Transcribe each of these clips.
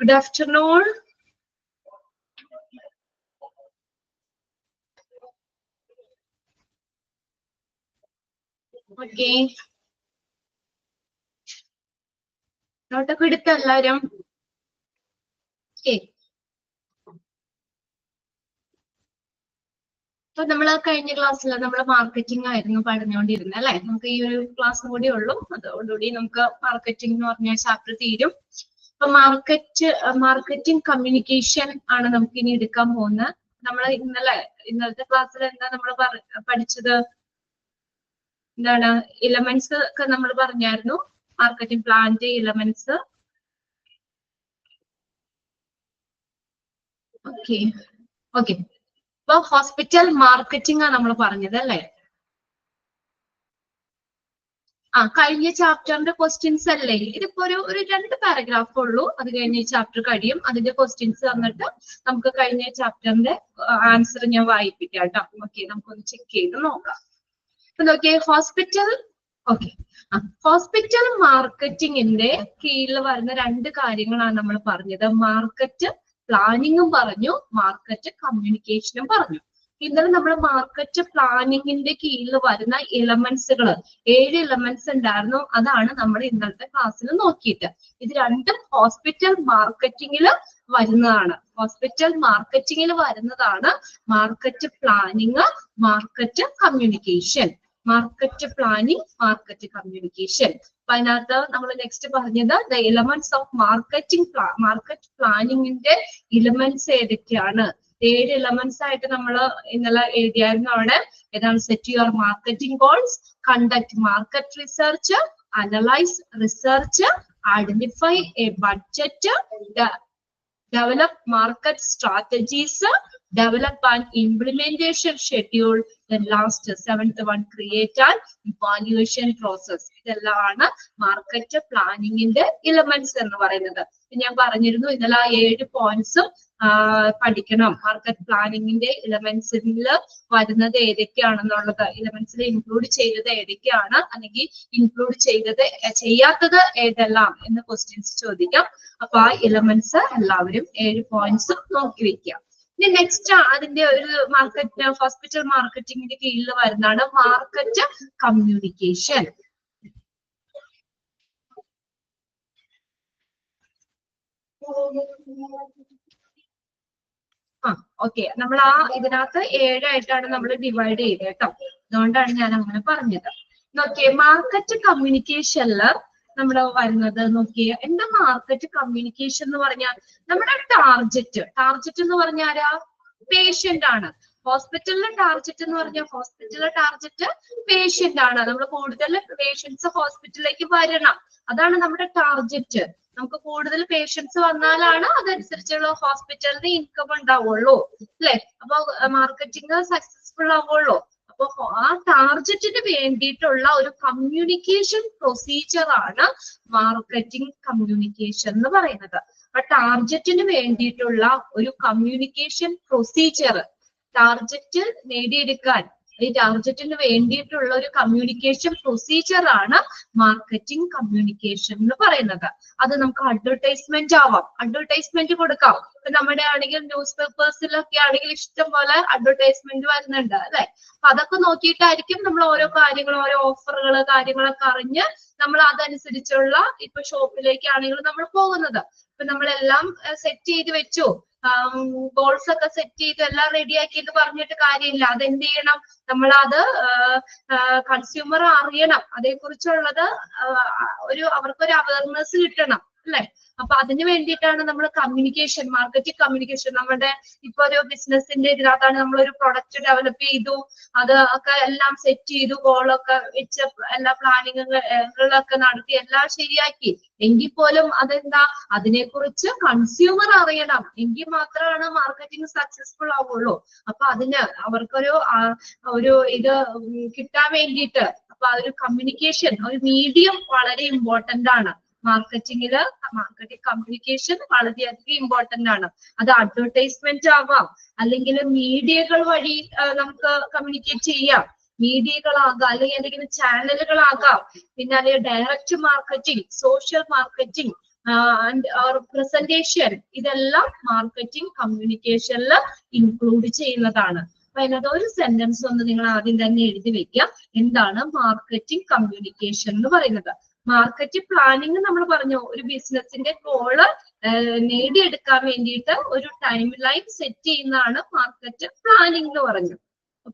Good afternoon. Okay. നോട്ടൊക്കെ എടുത്ത എല്ലാവരും? Okay. അപ്പൊ നമ്മള് കഴിഞ്ഞ ക്ലാസ്സിൽ നമ്മൾ മാർക്കറ്റിംഗ് ആയിരുന്നു പറഞ്ഞുകൊണ്ടിരുന്നത് അല്ലെ. നമുക്ക് ഈ ഒരു ക്ലാസ് കൂടി ഉള്ളൂ, അതോടുകൂടി നമുക്ക് മാർക്കറ്റിംഗ് എന്ന് പറഞ്ഞ ചാപ്റ്റർ തീരും. അപ്പൊ മാർക്കറ്റിംഗ് കമ്മ്യൂണിക്കേഷൻ ആണ് നമുക്ക് ഇനി എടുക്കാൻ പോകുന്നത്. നമ്മൾ ഇന്നലത്തെ ക്ലാസ്സിൽ എന്താ നമ്മൾ പഠിച്ചത്? എന്താണ് എലമെന്റ്സ് ഒക്കെ നമ്മൾ പറഞ്ഞായിരുന്നു. മാർക്കറ്റിംഗ് പ്ലാന്റെ എലമെന്റ്സ്. ഓക്കെ. ഇപ്പൊ ഹോസ്പിറ്റൽ മാർക്കറ്റിംഗ് ആണ് നമ്മൾ പറഞ്ഞത് അല്ലെ. കഴിഞ്ഞ ചാപ്റ്ററിന്റെ ക്വസ്റ്റ്യൻസ് അല്ലേ ഇതിപ്പോ ഒരു 2 പാരഗ്രാഫ് ഉള്ളൂ. അത് കഴിഞ്ഞ ഈ ചാപ്റ്റർ കഴിയും. അതിന്റെ ക്വസ്റ്റ്യൻസ് തന്നിട്ട് നമുക്ക് കഴിഞ്ഞ ചാപ്റ്ററിന്റെ ആൻസർ ഞാൻ വായിപ്പിക്കാം കേട്ടോ. ഓക്കെ, നമുക്കൊന്ന് ചെക്ക് ചെയ്ത് നോക്കാം. അപ്പൊ നോക്കിയേ, ഹോസ്പിറ്റൽ മാർക്കറ്റിംഗിന്റെ കീഴിൽ വരുന്ന 2 കാര്യങ്ങളാണ് നമ്മൾ പറഞ്ഞത്. മാർക്കറ്റ് പ്ലാനിങ്ങും പറഞ്ഞു, മാർക്കറ്റ് കമ്മ്യൂണിക്കേഷനും പറഞ്ഞു. ഇന്നലെ നമ്മൾ മാർക്കറ്റ് പ്ലാനിങ്ങിന്റെ കീഴിൽ വരുന്ന എലമെന്റ്സുകൾ 7 എലമെന്റ്സ് ഉണ്ടായിരുന്നു. അതാണ് നമ്മൾ ഇന്നത്തെ ക്ലാസ്സിൽ നോക്കിയിട്ട്. ഇത് രണ്ടും ഹോസ്പിറ്റൽ മാർക്കറ്റിംഗിൽ വരുന്നതാണ്. Market planning, market communication. Market planning, market communication. അപ്പൊ അതിനകത്ത് നമ്മൾ നെക്സ്റ്റ് പറഞ്ഞത് ദ എലമെന്റ്സ് ഓഫ് മാർക്കറ്റ് പ്ലാനിങ്ങിന്റെ എലമെന്റ്സ് ഏതൊക്കെയാണ്? 7 എലമെന്റ്സ് ആയിട്ട് നമ്മൾ ഇന്നലെ എഴുതിയായിരുന്നു. അവിടെ ഏതാണ്? Set your marketing goals, conduct market research, analyse research, identify a budget, develop market strategies, develop an implementation schedule, then last 7th one create an evaluation process. ഇതെല്ലാമാണ് market പ്ലാനിങ്ങിന്റെ എലമെന്റ്സ് എന്ന് പറയുന്നത്. ഞാൻ പറഞ്ഞിരുന്നു ഇന്നലെ 7 പോയിന്റ്സും പഠിക്കണം. മാർക്കറ്റ് പ്ലാനിങ്ങിന്റെ എലമെന്റ്സിൽ വരുന്നത് ഏതൊക്കെയാണെന്നുള്ളത്, എലമെന്റ്സിൽ ഇൻക്ലൂഡ് ചെയ്തത് ഏതൊക്കെയാണ്, അല്ലെങ്കിൽ ഇൻക്ലൂഡ് ചെയ്യാത്തത് ഏതെല്ലാം എന്ന് ക്വസ്റ്റ്യൻസ് ചോദിക്കാം. അപ്പൊ ആ എലമെന്റ്സ് എല്ലാവരും 7 പോയിന്റ്സും നോക്കി വെക്കാം. ഇനി നെക്സ്റ്റ് അതിന്റെ ഒരു ഹോസ്പിറ്റൽ മാർക്കറ്റിംഗിന്റെ കീഴിൽ വരുന്നതാണ് മാർക്കറ്റ് കമ്മ്യൂണിക്കേഷൻ. ഓക്കെ, നമ്മൾ ഇതിനകത്ത് 7 ആയിട്ടാണ് നമ്മൾ ഡിവൈഡ് ചെയ്തത് കേട്ടോ. അതുകൊണ്ടാണ് ഞാൻ അങ്ങനെ പറഞ്ഞത്. നോക്കിയേ, മാർക്കറ്റ് കമ്മ്യൂണിക്കേഷനില് നമ്മൾ വരുന്നത് നോക്കിയേ, എന്താ മാർക്കറ്റ് കമ്മ്യൂണിക്കേഷൻ എന്ന് പറഞ്ഞാൽ നമ്മുടെ ടാർജറ്റ് എന്ന് പറഞ്ഞാൽ പേഷ്യന്റ് ആണ്. ഹോസ്പിറ്റലിലെ ടാർജറ്റ് എന്ന് പറഞ്ഞാൽ പേഷ്യന്റ് ആണ്. നമ്മൾ കൂടുതൽ പേഷ്യൻസ് ഹോസ്പിറ്റലിലേക്ക് വരണം, അതാണ് നമ്മുടെ ടാർജറ്റ്. നമുക്ക് കൂടുതൽ പേഷ്യൻസ് വന്നാലാണ് അതനുസരിച്ചുള്ള ഹോസ്പിറ്റലിന് ഇൻകം ഉണ്ടാവുള്ളൂ അല്ലെ. അപ്പൊ മാർക്കറ്റിംഗ് സക്സസ്ഫുൾ ആവുള്ളൂ. അപ്പൊ ആ ടാർജറ്റിന് വേണ്ടിയിട്ടുള്ള ഒരു കമ്മ്യൂണിക്കേഷൻ പ്രൊസീജിയർ ആണ് മാർക്കറ്റിംഗ് കമ്മ്യൂണിക്കേഷൻ എന്ന് പറയുന്നത്. അപ്പൊ ടാർജറ്റിന് വേണ്ടിയിട്ടുള്ള ഒരു കമ്മ്യൂണിക്കേഷൻ പ്രൊസീജിയർ, ടാർജറ്റ് നേടിയെടുക്കാൻ ഈ ടാർജറ്റിന് വേണ്ടിയിട്ടുള്ള ഒരു കമ്മ്യൂണിക്കേഷൻ പ്രൊസീജിയർ ആണ് മാർക്കറ്റിംഗ് കമ്മ്യൂണിക്കേഷൻ എന്ന് പറയുന്നത്. അത് നമുക്ക് അഡ്വർടൈസ്മെന്റ് ആവാം, അഡ്വർടൈസ്മെന്റ് കൊടുക്കാം. നമ്മുടെ ആണെങ്കിൽ ന്യൂസ് പേപ്പേഴ്സിലൊക്കെ ആണെങ്കിൽ ഇഷ്ടം പോലെ അഡ്വർടൈസ്മെന്റ് വരുന്നുണ്ട് അല്ലെ. അപ്പൊ അതൊക്കെ നോക്കിയിട്ടായിരിക്കും നമ്മൾ ഓരോ കാര്യങ്ങൾ, ഓരോ ഓഫറുകൾ കാര്യങ്ങളൊക്കെ അറിഞ്ഞ് നമ്മൾ അതനുസരിച്ചുള്ള ഇപ്പൊ ഷോപ്പിലേക്കാണെങ്കിൽ നമ്മൾ പോകുന്നത്. ഇപ്പൊ നമ്മളെല്ലാം സെറ്റ് ചെയ്ത് വെച്ചു, ഗോൾസ് ഒക്കെ സെറ്റ് ചെയ്ത് എല്ലാം റെഡിയാക്കിയിട്ട് പറഞ്ഞിട്ട് കാര്യമില്ല. അതെന്ത് ചെയ്യണം? നമ്മളത് കൺസ്യൂമർ അറിയണം, അതേക്കുറിച്ചുള്ളത് അവർക്കൊരു അവയർനെസ് കിട്ടണം അല്ലെ. അപ്പൊ അതിന് വേണ്ടിയിട്ടാണ് നമ്മൾ കമ്മ്യൂണിക്കേഷൻ, മാർക്കറ്റിംഗ് കമ്മ്യൂണിക്കേഷൻ. നമ്മുടെ ഇപ്പൊ ഒരു ബിസിനസിന്റെ ഇതിനകത്താണ് നമ്മളൊരു പ്രൊഡക്റ്റ് ഡെവലപ്പ് ചെയ്തു, അത് ഒക്കെ എല്ലാം സെറ്റ് ചെയ്തു, ഗോളൊക്കെ വെച്ച് എല്ലാ പ്ലാനിങ്ങുകളൊക്കെ നടത്തി എല്ലാം ശരിയാക്കി. എങ്കിൽ പോലും അതെന്താ, അതിനെക്കുറിച്ച് കൺസ്യൂമർ അറിയണം, എങ്കിൽ മാത്രമാണ് മാർക്കറ്റിംഗ് സക്സസ്ഫുൾ ആവുള്ളൂ. അപ്പൊ അതിന് അവർക്കൊരു ഇത് കിട്ടാൻ വേണ്ടിയിട്ട് അപ്പൊ ഒരു കമ്മ്യൂണിക്കേഷൻ, ഒരു മീഡിയം വളരെ ഇമ്പോർട്ടന്റ് ആണ്. മാർക്കറ്റിംഗില് മാർക്കറ്റിംഗ് കമ്മ്യൂണിക്കേഷൻ വളരെയധികം ഇമ്പോർട്ടന്റ് ആണ്. അത് അഡ്വർടൈസ്മെന്റ് ആവാം, അല്ലെങ്കിൽ മീഡിയകൾ വഴി നമുക്ക് കമ്മ്യൂണിക്കേറ്റ് ചെയ്യാം. മീഡിയകളാകാം, അല്ലെങ്കിൽ എന്തെങ്കിലും ചാനലുകളാകാം, പിന്നെ അല്ലെങ്കിൽ direct marketing, social marketing, and presentation ഇതെല്ലാം മാർക്കറ്റിംഗ് കമ്മ്യൂണിക്കേഷനിൽ ഇൻക്ലൂഡ് ചെയ്യുന്നതാണ്. അപ്പൊ അതിനകത്ത് ഒരു സെന്റൻസ് ഒന്ന് നിങ്ങൾ ആദ്യം തന്നെ എഴുതി വെക്കുക. എന്താണ് മാർക്കറ്റിംഗ് കമ്മ്യൂണിക്കേഷൻ എന്ന് പറയുന്നത്? മാർക്കറ്റ് പ്ലാനിങ് നമ്മൾ പറഞ്ഞു, ഒരു ബിസിനസിന്റെ ഗോള് നേടിയെടുക്കാൻ വേണ്ടിയിട്ട് ഒരു ടൈം ലൈൻ സെറ്റ് ചെയ്യുന്നതാണ് മാർക്കറ്റ് പ്ലാനിങ് എന്ന് പറഞ്ഞു.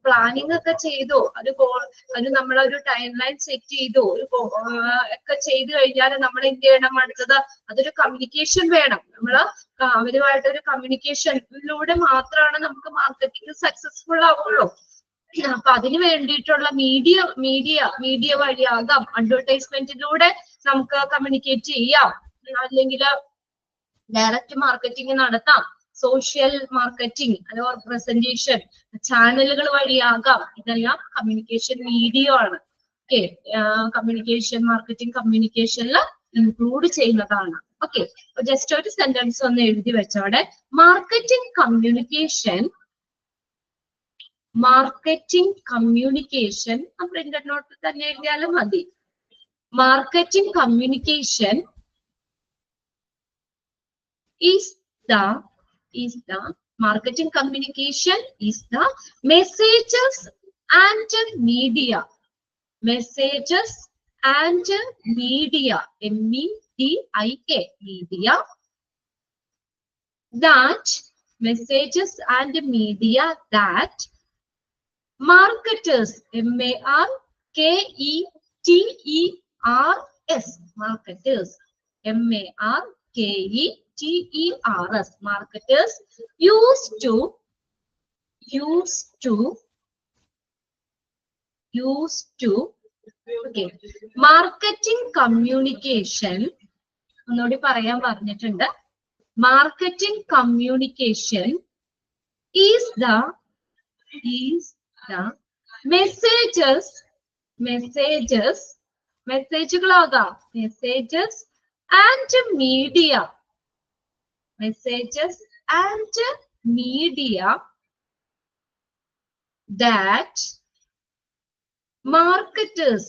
പ്ലാനിങ് ഒക്കെ ചെയ്തു, അത് നമ്മളൊരു ടൈം ലൈൻ സെറ്റ് ചെയ്തു ഒക്കെ ചെയ്തു കഴിഞ്ഞാൽ നമ്മൾ എന്ത് ചെയ്യണം? അടുത്തത് അതൊരു കമ്മ്യൂണിക്കേഷൻ വേണം. നമ്മള് അവരുമായിട്ടൊരു കമ്മ്യൂണിക്കേഷനിലൂടെ മാത്രമാണ് നമുക്ക് മാർക്കറ്റിംഗ് സക്സസ്ഫുൾ ആവുള്ളൂ. അപ്പൊ അതിന് വേണ്ടിയിട്ടുള്ള മീഡിയ വഴിയാകാം, അഡ്വർടൈസ്മെന്റിലൂടെ നമുക്ക് കമ്മ്യൂണിക്കേറ്റ് ചെയ്യാം, അല്ലെങ്കിൽ ഡയറക്റ്റ് മാർക്കറ്റിംഗ് നടത്താം, സോഷ്യൽ മാർക്കറ്റിംഗ് അല്ലെങ്കിൽ പ്രസന്റേഷൻ ചാനലുകൾ വഴിയാകാം. ഇതെല്ലാം കമ്മ്യൂണിക്കേഷൻ മീഡിയ ആണ്. ഓക്കെ, കമ്മ്യൂണിക്കേഷൻ മാർക്കറ്റിംഗ് കമ്മ്യൂണിക്കേഷനിൽ ഇൻക്ലൂഡ് ചെയ്യുന്നതാണ്. ഓക്കെ, ജസ്റ്റ് ഒരു സെന്റൻസ് ഒന്ന് എഴുതി വെച്ചോടെ. മാർക്കറ്റിംഗ് കമ്മ്യൂണിക്കേഷൻ പ്രിന്റഡ് നോട്ട് തന്നെ എഴുതിയാലും മതി. Marketing communication is the marketing communication is the messages and media media media that messages and media that marketers marketers marketers marketers used to okay. Marketing communication ഒന്നുകൂടി പറയാൻ പറഞ്ഞിട്ടുണ്ട്. Marketing communication is the മെസ്സേജുകളാകാം, messages and media that marketers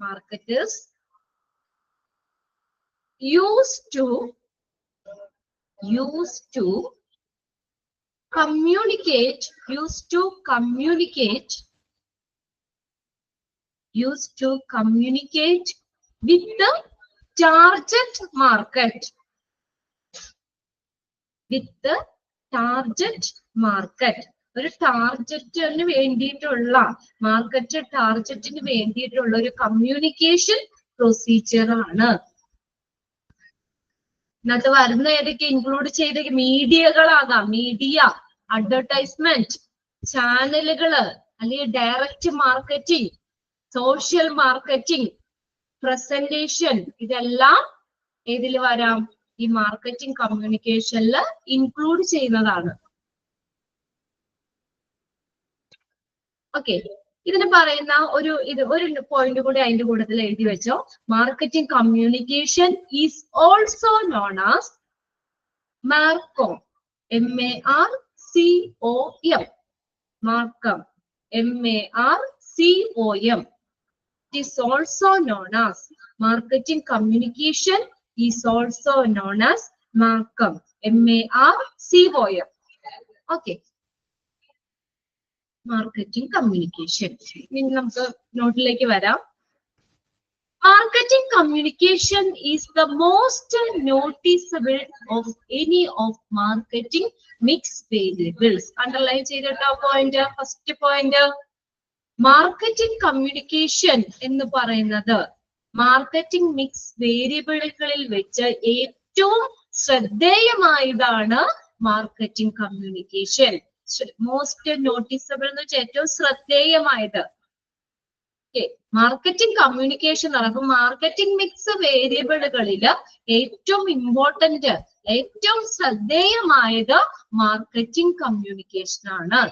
marketers used to communicate with the target market. ഒരു ടാർജറ്റിന് വേണ്ടിയിട്ടുള്ള ടാർജറ്റിന് വേണ്ടിയിട്ടുള്ള ഒരു communication procedure ആണ്. ഇന്നത്തെ വരുന്ന ഏതൊക്കെ ഇൻക്ലൂഡ് ചെയ്ത മീഡിയകളാകാം, മീഡിയ, അഡ്വർടൈസ്മെന്റ്, ചാനലുകള്, അല്ലെങ്കിൽ direct marketing, social marketing, presentation, ഇതെല്ലാം ഏതിൽ വരാം? ഈ മാർക്കറ്റിംഗ് കമ്മ്യൂണിക്കേഷനിൽ ഇൻക്ലൂഡ് ചെയ്യുന്നതാണ്. ഓക്കെ, ഇതിന് പറയുന്ന ഒരു പോയിന്റ് കൂടി അതിന്റെ കൂട്ടത്തിൽ എഴുതി വെച്ചോ. Marketing communication is also known as Marcom, MARCOM, Marcom, MARCOM. It is also known as marketing communication is also known as MARCOM, MARCOM. Okay, marketing communication. ഇനി നമുക്ക് നോട്ടിലേക്ക് വരാം. Marketing communication is the most noticeable of any of marketing mix variables. Underline ചെയ്തിട്ടോ point, first point. Marketing communication എന്ന് പറയുന്നത് marketing mix വേരിയബിളുകളിൽ വെച്ച് ഏറ്റവും ശ്രദ്ധേയമായതാണ് മാർക്കറ്റിംഗ് കമ്മ്യൂണിക്കേഷൻ. മോസ്റ്റ് നോട്ടീസബിൾ എന്ന് വെച്ചാൽ ഏറ്റവും ശ്രദ്ധേയമായത്. മാർക്കറ്റിംഗ് കമ്മ്യൂണിക്കേഷൻ നടക്കും. മാർക്കറ്റിംഗ് മിക്സ് വേരിയബിളുകളിൽ ഏറ്റവും ഇമ്പോർട്ടന്റ്, ഏറ്റവും ശ്രദ്ധേയമായത് മാർക്കറ്റിംഗ് കമ്മ്യൂണിക്കേഷൻ ആണ്.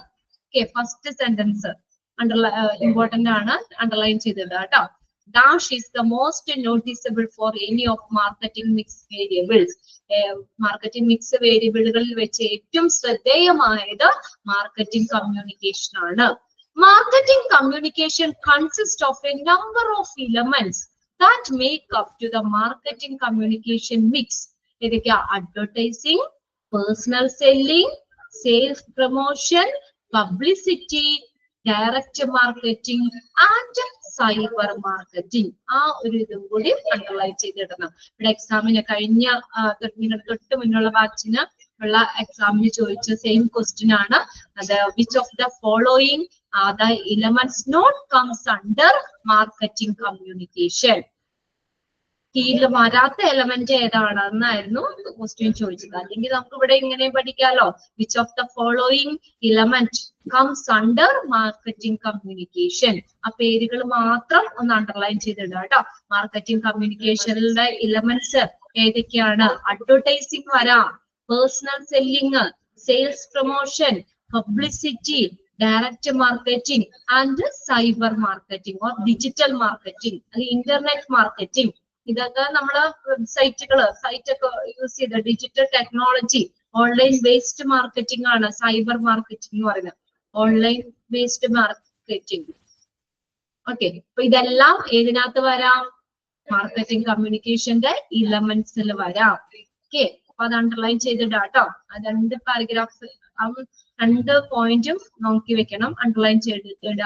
ഫസ്റ്റ് സെന്റൻസ് ഇമ്പോർട്ടന്റ് ആണ്, അണ്ടർലൈൻ ചെയ്തത് കേട്ടോ. Dash is the most noticeable for any of marketing mix variables. Marketing mix വേരിയബിളുകളിൽ വെച്ച് ഏറ്റവും ശ്രദ്ധേയമായത് മാർക്കറ്റിംഗ് കമ്മ്യൂണിക്കേഷൻ ആണ്. Marketing communication consists of a number of elements. that make up to the marketing communication mix. ഏതൊക്കെയാ? Advertising, personal selling, sales promotion, publicity, direct marketing and cyber marketing. ആ ഒരു ഇതും കൂടി അണ്ടർലൈൻ ചെയ്തിടണം. ഇവിടെ എക്സാമിന് കഴിഞ്ഞ തൊട്ട് മുന്നുള്ള ബാച്ചിന് ഉള്ള എക്സാമിന് ചോദിച്ച സെയിം ക്വസ്റ്റ്യൻ ആണ് അത്. Which of the following are the elements not comes under marketing communication? കീഴിൽ വരാത്ത എലമെന്റ് ഏതാണ് എന്നായിരുന്നു ക്വസ്റ്റ്യൻ ചോദിച്ചത്. അല്ലെങ്കിൽ നമുക്ക് ഇവിടെ ഇങ്ങനെ പഠിക്കാലോ. Which of the following element comes under marketing communication? ആ പേരുകൾ മാത്രം ഒന്ന് അണ്ടർലൈൻ ചെയ്തിടുക കേട്ടോ. മാർക്കറ്റിംഗ് കമ്മ്യൂണിക്കേഷനിലെ എലമെന്റ്സ് ഏതൊക്കെയാണ്? അഡ്വർടൈസിംഗ് വരാം, personal selling, sales promotion, publicity, direct marketing and cyber marketing or digital marketing അല്ലെങ്കിൽ ഇന്റർനെറ്റ് മാർക്കറ്റിംഗ്. ഇതൊക്കെ നമ്മള് സൈറ്റൊക്കെ യൂസ് ചെയ്ത digital technology, online based marketing ആണ് സൈബർ മാർക്കറ്റിംഗ് എന്ന് പറയുന്നത്. Online based marketing. ഓക്കെ, അപ്പൊ ഇതെല്ലാം ഏതിനകത്ത് വരാം? മാർക്കറ്റിംഗ് കമ്മ്യൂണിക്കേഷന്റെ ഇലമെന്റ്സിൽ വരാം. ഓക്കെ, അപ്പൊ അത് അണ്ടർലൈൻ ചെയ്തിടാം കേട്ടോ. ആ രണ്ട് പാരഗ്രാഫ്, രണ്ട് പോയിന്റും നോക്കി വെക്കണം, അണ്ടർലൈൻ ചെയ്തിടുക.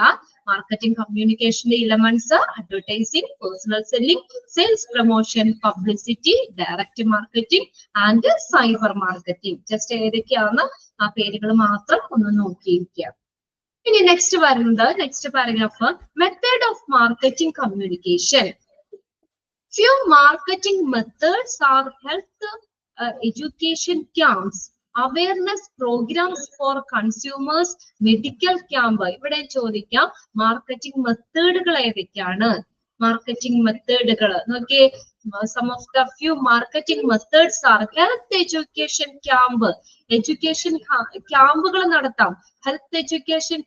മാർക്കറ്റിംഗ് കമ്മ്യൂണിക്കേഷന്റെ elements advertising, personal selling, sales promotion, publicity, direct marketing and cyber marketing. Just ഏതൊക്കെയാണെന്ന് ആ പേരുകൾ മാത്രം ഒന്ന് നോക്കിയിരിക്കുക. ഇനി നെക്സ്റ്റ് വരുന്നത് next paragraph, method of marketing communication. Few marketing methods are health education camps, awareness programs for consumers, medical camp. ഇവിടെ ചോദിക്കാം മാർക്കറ്റിംഗ് മെത്തേഡുകൾ ഏതൊക്കെയാണ്? മാർക്കറ്റിംഗ് മെത്തേഡുകൾ നോക്കിയേ. some of the few marketing methods are health education camp. Education ക്യാമ്പുകൾ നടത്താം, health education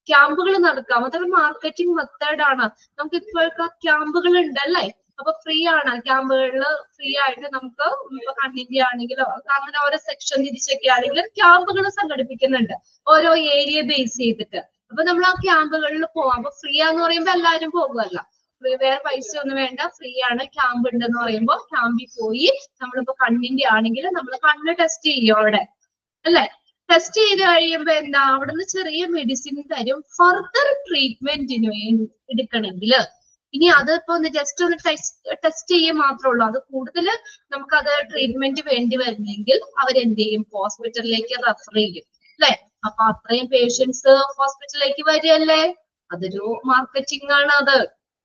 ക്യാമ്പുകൾ നടക്കാം. അതൊരു marketing method ആണ്. നമുക്ക് ഇപ്പോഴൊക്കെ ക്യാമ്പുകൾ ഉണ്ടല്ലേ, അപ്പൊ ഫ്രീ ആണ്. ക്യാമ്പുകളിൽ ഫ്രീ ആയിട്ട് നമുക്ക് ഇപ്പൊ കണ്ണിന്റെ ആണെങ്കിലോ അങ്ങനെ ഓരോ സെക്ഷൻ തിരിച്ചൊക്കെ ആണെങ്കിലും ക്യാമ്പുകൾ സംഘടിപ്പിക്കുന്നുണ്ട് ഓരോ ഏരിയ ബേസ് ചെയ്തിട്ട്. അപ്പൊ നമ്മൾ ആ ക്യാമ്പുകളിൽ പോവാം. അപ്പൊ ഫ്രീ ആന്ന് പറയുമ്പോ എല്ലാവരും പോകുമല്ല, വേറെ പൈസ ഒന്നും വേണ്ട, ഫ്രീ ആണ്. ക്യാമ്പ് ഉണ്ടെന്ന് പറയുമ്പോൾ ക്യാമ്പിൽ പോയി നമ്മളിപ്പോ കണ്ണിന്റെ ആണെങ്കിൽ നമ്മൾ കണ്ണ് ടെസ്റ്റ് ചെയ്യും അവിടെ അല്ലെ. ടെസ്റ്റ് ചെയ്ത് കഴിയുമ്പോ എന്താ, അവിടുന്ന് ചെറിയ മെഡിസിൻ തരും ഫർദർ ട്രീറ്റ്മെന്റിന് എടുക്കണമെങ്കിൽ. ഇനി അതിപ്പോ ഒന്ന് ജസ്റ്റ് ഒന്ന് ടെസ്റ്റ് ചെയ്യാൻ മാത്രമേ ഉള്ളൂ. അത് കൂടുതൽ നമുക്കത് ട്രീറ്റ്മെന്റ് വേണ്ടി വരുന്നെങ്കിൽ അവരെന്ത് ചെയ്യും? ഹോസ്പിറ്റലിലേക്ക് റെഫർ ചെയ്യും അല്ലെ. അപ്പൊ അത്രയും പേഷ്യൻസ് ഹോസ്പിറ്റലിലേക്ക് വരികയല്ലേ, അതൊരു മാർക്കറ്റിംഗ് ആണ് അത്.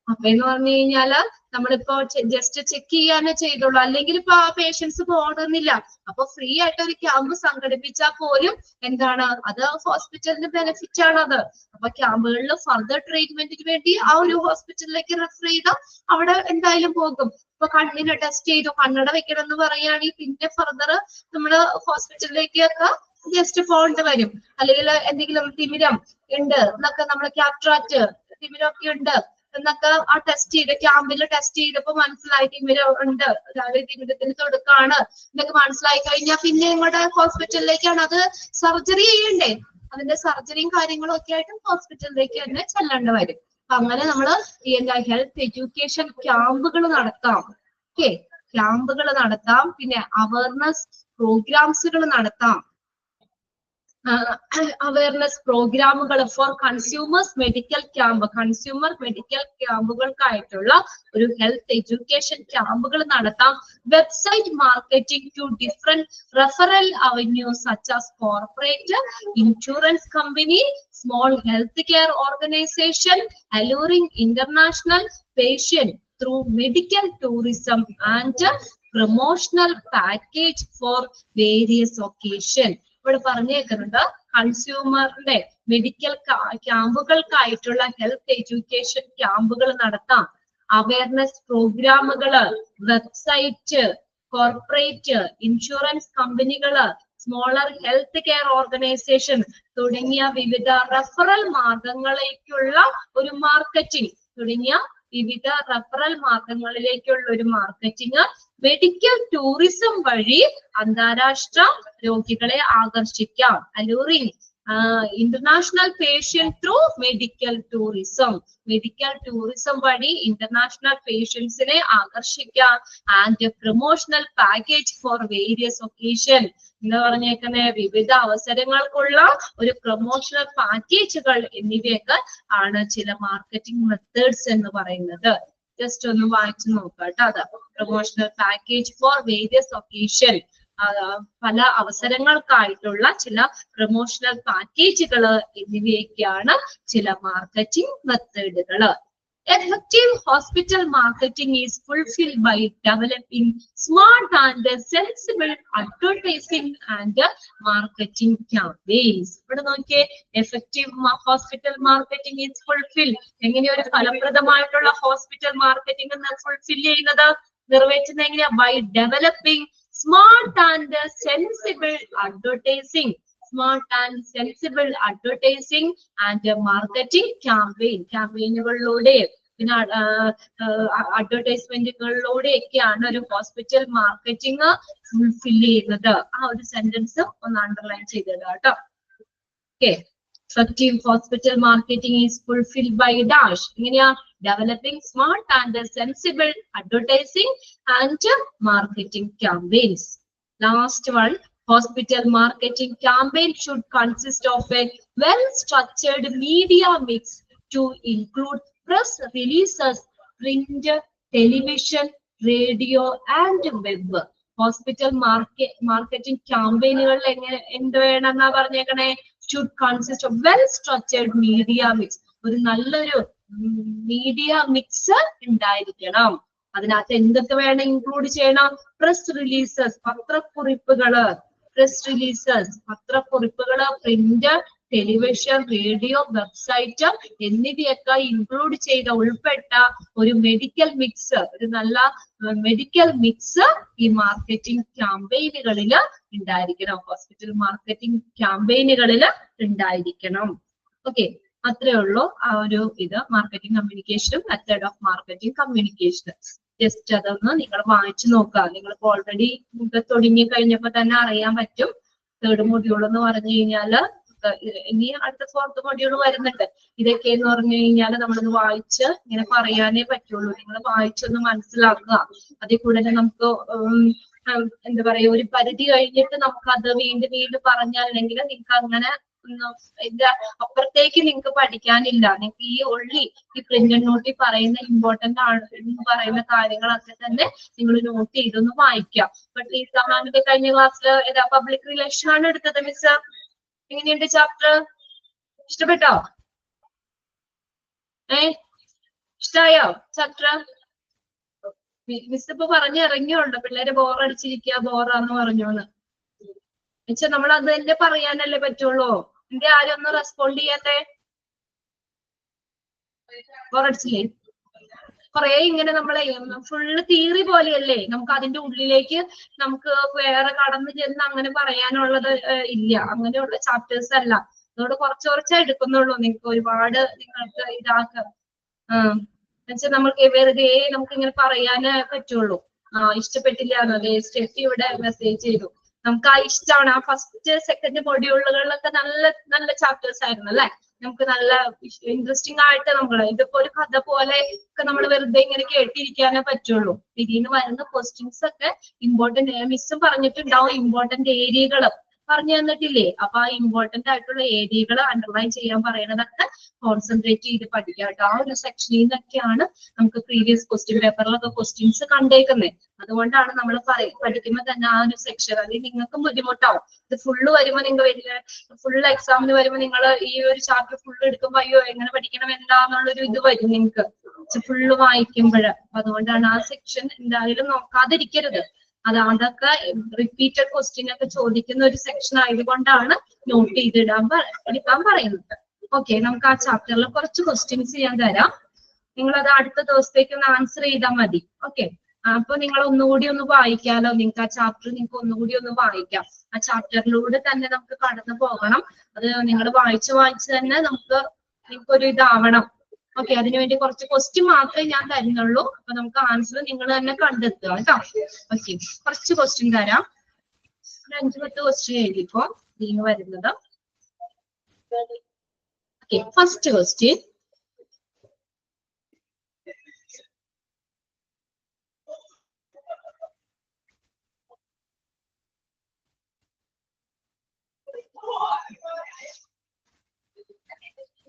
അപ്പൊ എന്ന് പറഞ്ഞു കഴിഞ്ഞാല് നമ്മളിപ്പോ ജസ്റ്റ് ചെക്ക് ചെയ്യാനേ ചെയ്തുള്ളൂ, അല്ലെങ്കിൽ ഇപ്പൊ ആ പേഷ്യൻസ് പോകണമെന്നില്ല. അപ്പൊ ഫ്രീ ആയിട്ട് ഒരു ക്യാമ്പ് സംഘടിപ്പിച്ചാൽ പോലും എന്താണ്, അത് ഹോസ്പിറ്റലിന് ബെനിഫിറ്റ് ആണ് അത്. അപ്പൊ ക്യാമ്പുകളിൽ ഫർദർ ട്രീറ്റ്മെന്റിന് വേണ്ടി ആ ഒരു ഹോസ്പിറ്റലിലേക്ക് റെഫർ ചെയ്താൽ അവിടെ എന്തായാലും പോകും. ഇപ്പൊ കണ്ണിന് ടെസ്റ്റ് ചെയ്തു, കണ്ണട വെക്കണം എന്ന് പറയുകയാണെങ്കിൽ പിന്നെ ഫർദർ നമ്മള് ഹോസ്പിറ്റലിലേക്കൊക്കെ ജസ്റ്റ് പോകേണ്ടി വരും. അല്ലെങ്കിൽ എന്തെങ്കിലും തിമിരം ഉണ്ട് എന്നൊക്കെ, നമ്മള് കാറ്ററാക്ട് തിമിരമൊക്കെ ഉണ്ട് എന്നൊക്കെ ആ ടെസ്റ്റ് ചെയ്ത് ക്യാമ്പിൽ ടെസ്റ്റ് ചെയ്തപ്പോ മനസ്സിലായി തിമിരം ഉണ്ട്, തിമിരത്തിന് തൊടുക്കാണ് എന്നൊക്കെ മനസ്സിലായി കഴിഞ്ഞാൽ പിന്നെ നിങ്ങളുടെ ഹോസ്പിറ്റലിലേക്കാണ്. അത് സർജറി ചെയ്യണ്ടേ, അതിന്റെ സർജറിയും കാര്യങ്ങളും ഒക്കെ ആയിട്ട് ഹോസ്പിറ്റലിലേക്ക് തന്നെ ചെല്ലേണ്ടി വരും. അപ്പൊ അങ്ങനെ നമ്മള് എന്താ ഹെൽത്ത് എഡ്യൂക്കേഷൻ ക്യാമ്പുകൾ നടത്താം. ഓക്കെ, ക്യാമ്പുകൾ നടത്താം. പിന്നെ അവയർനെസ് പ്രോഗ്രാംസുകൾ നടത്താം. അവയർനെസ് പ്രോഗ്രാമുകൾ for consumers medical camp, consumer medical ക്യാമ്പുകൾക്കായിട്ടുള്ള ഒരു ഹെൽത്ത് എഡ്യൂക്കേഷൻ ക്യാമ്പുകൾ നടത്താം. Website marketing to different referral avenues such as corporate, insurance company, small health care organisation, alluring international patient through medical tourism and promotional package for various occasion. ഇവിടെ പറഞ്ഞേക്കുന്നുണ്ട് കൺസ്യൂമറിന്റെ medical ക്യാമ്പുകൾക്കായിട്ടുള്ള health education ക്യാമ്പുകൾ നടത്താം. Awareness പ്രോഗ്രാമുകള്, website, corporate, insurance കമ്പനികള്, smaller health care organisation തുടങ്ങിയ വിവിധ റെഫറൽ മാർഗങ്ങളിലേക്കുള്ള ഒരു മാർക്കറ്റിംഗ് ഒരു മാർക്കറ്റിംഗ്, മെഡിക്കൽ ടൂറിസം വഴി അന്താരാഷ്ട്ര രോഗികളെ ആകർഷിക്കാം. Alluring international patient through medical tourism. Medical tourism വഴി ഇന്റർനാഷണൽ പേഷ്യൻസിനെ ആകർഷിക്കാം. And promotional package for various occasion. എന്താ പറഞ്ഞേക്കുന്നത്? വിവിധ അവസരങ്ങൾക്കുള്ള ഒരു പ്രൊമോഷണൽ പാക്കേജുകൾ എന്നിവയൊക്കെ ആണ് ചില മാർക്കറ്റിംഗ് മെത്തേഡ്സ് എന്ന് പറയുന്നത്. ജസ്റ്റ് ഒന്ന് വായിച്ചു നോക്കാം കേട്ടോ. അത് promotional package for various occasion, പല അവസരങ്ങൾക്കായിട്ടുള്ള ചില പ്രൊമോഷണൽ പാക്കേജുകൾ എന്നിവയൊക്കെയാണ് ചില marketing മെത്തേഡുകൾ. Effective hospital marketing is fulfilled by developing smart and sensible advertising and marketing campaigns. ഇവിടെ നോക്കിയേ, effective hospital marketing is fulfilled. എങ്ങനെ ഒരു ഫലപ്രദമായിട്ടുള്ള ഹോസ്പിറ്റൽ മാർക്കറ്റിംഗ് ഫുൾഫിൽ ചെയ്യുന്നത്, നിർവഹിക്കുന്നത് എങ്ങനെയാ? By developing smart and sensible advertising. Smart and sensible advertising and marketing ക്യാമ്പയിനുകളിലൂടെ പിന്നെ അഡ്വർടൈസ്മെന്റുകളിലൂടെയൊക്കെയാണ് ഒരു hospital marketing fulfil ചെയ്യുന്നത്. ആ ഒരു സെന്റൻസ് ഒന്ന് അണ്ടർലൈൻ ചെയ്തത് കേട്ടോ. Okay, effective hospital marketing is fulfilled by dash. എങ്ങനെയാ? Developing smart and sensible advertising and marketing campaigns. Last one, hospital marketing campaign should consist of a well-structured media mix to include press releases, print, television, radio, and web. Hospital marketing campaignuകൾ എന്ത് വേണമെന്നാ പറഞ്ഞേക്കണേ? Should consist of well-structured media mix. ഒരു നല്ലൊരു media mix ഉണ്ടായിരിക്കണം. അതിനകത്ത് എന്തൊക്കെ വേണം include ചെയ്യണം? Press releases, പത്രക്കുറിപ്പുകള്, പത്രക്കുറിപ്പുകള്, പ്രിന്റ്, ടെലിവിഷൻ, റേഡിയോ, വെബ്സൈറ്റ് എന്നിവയൊക്കെ ഇൻക്ലൂഡ് ചെയ്ത ഉൾപ്പെട്ട ഒരു മെഡിക്കൽ മിക്സ്, ഒരു നല്ല മെഡിക്കൽ മിക്സ് ഈ മാർക്കറ്റിംഗ് ക്യാമ്പയിനുകളിൽ ഉണ്ടായിരിക്കണം. ഹോസ്പിറ്റൽ മാർക്കറ്റിംഗ് ക്യാമ്പയിനുകളിൽ ഉണ്ടായിരിക്കണം. ഓക്കെ, അത്രേ ഉള്ളൂ ആ ഒരു ഇത് മാർക്കറ്റിംഗ് കമ്മ്യൂണിക്കേഷനും method of marketing communication. Just അതൊന്ന് നിങ്ങൾ വായിച്ചു നോക്കുക. നിങ്ങൾക്ക് ഓൾറെഡി തുടങ്ങി കഴിഞ്ഞപ്പോ തന്നെ അറിയാൻ പറ്റും. തേർഡ് മൊഡ്യൂൾ എന്ന് പറഞ്ഞു കഴിഞ്ഞാല് ഇനി അടുത്ത ഫോർത്ത് മൊഡ്യൂൾ വരുന്നുണ്ട്. ഇതൊക്കെ എന്ന് പറഞ്ഞു കഴിഞ്ഞാല് നമ്മളൊന്ന് വായിച്ച് ഇങ്ങനെ പറയാനേ പറ്റുള്ളൂ. നിങ്ങൾ വായിച്ചൊന്ന് മനസ്സിലാക്കുക. അതിൽ കൂടുതൽ നമുക്ക് എന്താ പറയാ, ഒരു പരിധി കഴിഞ്ഞിട്ട് നമുക്ക് അത് വീണ്ടും വീണ്ടും പറഞ്ഞല്ലെങ്കിൽ നിങ്ങൾക്ക് അങ്ങനെ ഇതിന്റെ അപ്പുറത്തേക്ക് നിങ്ങൾക്ക് പഠിക്കാനില്ല. നിങ്ങൾക്ക് ഈ പ്രിന്റ് നോട്ടിൽ പറയുന്ന ഇമ്പോർട്ടന്റ് ആണ് എന്ന് പറയുന്ന കാര്യങ്ങളൊക്കെ തന്നെ നിങ്ങൾ നോട്ട് ചെയ്തൊന്ന് വായിക്കാം. ബട്ട് ഈ സമാനത്തെ കഴിഞ്ഞ ക്ലാസ്സിൽ ഏതാ പബ്ലിക് റിലേഷൻ ആണ് എടുത്തത് മിസ്. എങ്ങനെയുണ്ട് ചാപ്റ്റർ? ഇഷ്ടപ്പെട്ടോ? ഇഷ്ടായോ ചാപ്റ്റർ? മിസ് ഇപ്പൊ പറഞ്ഞിറങ്ങിയുണ്ട് പിള്ളേരെ ബോറടിച്ചിരിക്കുക, ബോറാന്ന് പറഞ്ഞോന്ന് വെച്ചാൽ നമ്മൾ അത് തന്നെ പറയാനല്ലേ പറ്റുള്ളൂ. എന്റെ ആരും ഒന്നും റെസ്പോണ്ട് ചെയ്യാത്തെ? ബോറടിച്ചില്ലേ? കുറെ ഇങ്ങനെ നമ്മളെ ഫുള്ള് തിയറി പോലെയല്ലേ, നമുക്ക് അതിന്റെ ഉള്ളിലേക്ക് നമുക്ക് വേറെ കടന്നു ചെന്ന് അങ്ങനെ പറയാനുള്ളത് ഇല്ല. അങ്ങനെയുള്ള ചാപ്റ്റേഴ്സ് അല്ല. അതുകൊണ്ട് കുറച്ച് കുറച്ചേ എടുക്കുന്നുള്ളൂ. നിങ്ങൾക്ക് ഒരുപാട് നിങ്ങൾക്ക് ഇതാക്കാം എന്നുവെച്ചാൽ നമ്മൾക്ക് വെറുതെ നമുക്ക് ഇങ്ങനെ പറയാനേ പറ്റുള്ളൂ. ഇഷ്ടപ്പെട്ടില്ല എന്നതേ സ്റ്റെഫി ഇവിടെ മെസ്സേജ് ചെയ്തു. നമുക്ക് ആ ഇഷ്ടമാണ്. ആ ഫസ്റ്റ് സെക്കൻഡ് മൊഡ്യൂളുകളിലൊക്കെ നല്ല നല്ല ചാപ്റ്റേഴ്സ് ആയിരുന്നു അല്ലെ. നമുക്ക് നല്ല ഇൻട്രസ്റ്റിംഗ് ആയിട്ട് ഇതിപ്പോ ഒരു കഥ പോലെ ഒക്കെ നമ്മൾ വെറുതെ ഇങ്ങനെ കേട്ടിരിക്കാനേ പറ്റുള്ളൂ. ഇതിന്ന് വരുന്ന ക്വസ്റ്റ്യൻസ് ഒക്കെ ഇമ്പോർട്ടന്റ്, മിസ്സും പറഞ്ഞിട്ടുണ്ടാവും ഇമ്പോർട്ടന്റ് ഏരിയകൾ പറഞ്ഞു തന്നിട്ടില്ലേ. അപ്പൊ ആ ഇമ്പോർട്ടന്റ് ആയിട്ടുള്ള ഏരിയകൾ അണ്ടർലൈൻ ചെയ്യാൻ പറയണതൊക്കെ കോൺസെൻട്രേറ്റ് ചെയ്ത് പഠിക്കാം കേട്ടോ. ആ ഒരു സെക്ഷനിൽ നിന്നൊക്കെയാണ് നമുക്ക് പ്രീവിയസ് ക്വസ്റ്റ്യൻ പേപ്പറിലൊക്കെ ക്വസ്റ്റ്യൻസ് കണ്ടേക്കുന്നത്. അതുകൊണ്ടാണ് നമ്മൾ പഠിക്കുമ്പോൾ തന്നെ ആ ഒരു സെക്ഷൻ, അതിൽ നിങ്ങൾക്കും ബുദ്ധിമുട്ടാവും. ഇത് ഫുള്ള് വരുമ്പോ നിങ്ങൾ ഫുൾ എക്സാമിന് വരുമ്പോ നിങ്ങൾ ഈ ഒരു ചാപ്റ്റർ ഫുള്ള് എടുക്കുമ്പോ അയ്യോ എങ്ങനെ പഠിക്കണം എന്താന്നുള്ളൊരു ഇത് വരും നിങ്ങൾക്ക് ഫുള്ള് വായിക്കുമ്പോൾ. അപ്പൊ അതുകൊണ്ടാണ് ആ സെക്ഷൻ എന്തായാലും നോക്കാതിരിക്കരുത്. അതൊക്കെ റിപ്പീറ്റഡ് ക്വസ്റ്റ്യൻ ഒക്കെ ചോദിക്കുന്ന ഒരു സെക്ഷൻ ആയതുകൊണ്ടാണ് നോട്ട് എടുക്കാൻ പറയുന്നത്. ഓക്കെ, നമുക്ക് ആ ചാപ്റ്ററിൽ കുറച്ച് ക്വസ്റ്റ്യൻസ് ഞാൻ തരാം. നിങ്ങൾ അത് അടുത്ത ദിവസത്തേക്ക് ഒന്ന് ആൻസർ ചെയ്താൽ മതി. ഓക്കെ, അപ്പൊ നിങ്ങൾ ഒന്നുകൂടി ഒന്ന് വായിക്കാലോ. നിങ്ങൾക്ക് ആ ചാപ്റ്റർ നിങ്ങൾക്ക് ഒന്നുകൂടി ഒന്ന് വായിക്കാം. ആ ചാപ്റ്ററിലൂടെ തന്നെ നമുക്ക് കടന്നു പോകണം. അത് നിങ്ങൾ വായിച്ച് തന്നെ നിങ്ങൾക്കൊരു ഇതാവണം. ഓക്കെ, അതിനുവേണ്ടി കുറച്ച് ക്വസ്റ്റ്യൻ മാത്രമേ ഞാൻ തരുന്നുള്ളൂ. അപ്പൊ നമുക്ക് ആൻസർ നിങ്ങൾ തന്നെ കണ്ടെത്തുക കേട്ടോ. ഓക്കെ, കുറച്ച് ക്വസ്റ്റ്യൻ തരാം. 5-10 ക്വസ്റ്റ്യൻ എഴുതിപ്പോ ഇതിന് വരുന്നത്. Okay, first question.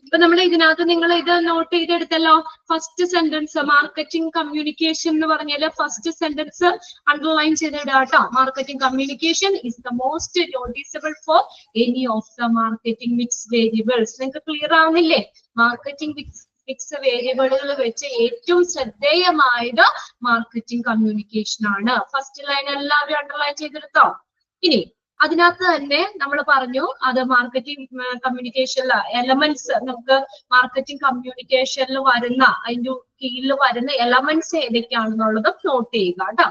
ഇപ്പൊ നമ്മൾ ഇതിനകത്ത് നിങ്ങൾ ഇത് നോട്ട് ചെയ്തെടുത്തല്ലോ. ഫസ്റ്റ് സെന്റൻസ് മാർക്കറ്റിംഗ് കമ്മ്യൂണിക്കേഷൻ എന്ന് പറഞ്ഞാല് ഫസ്റ്റ് സെന്റൻസ് അണ്ടർലൈൻ ചെയ്തിടുക കേട്ടോ. Marketing communication is the most noticeable for any of the marketing mix variables. നിങ്ങൾക്ക് ക്ലിയർ ആവുന്നില്ലേ? മാർക്കറ്റിംഗ് മിക്സ് വേരിയബിളുകൾ വെച്ച് ഏറ്റവും ശ്രദ്ധേയമായത് മാർക്കറ്റിംഗ് കമ്മ്യൂണിക്കേഷൻ ആണ്. ഫസ്റ്റ് ലൈൻ എല്ലാവരും അണ്ടർലൈൻ ചെയ്തെടുത്തോ? ഇനി അതിനകത്ത് തന്നെ നമ്മൾ പറഞ്ഞു അത് മാർക്കറ്റിംഗ് കമ്മ്യൂണിക്കേഷനിലെ എലമെന്റ്സ്, നമുക്ക് മാർക്കറ്റിംഗ് കമ്മ്യൂണിക്കേഷനിൽ വരുന്ന അതിന്റെ കീഴിൽ വരുന്ന എലമെന്റ്സ് ഏതൊക്കെയാണെന്നുള്ളത് നോട്ട് ചെയ്യുക കേട്ടോ.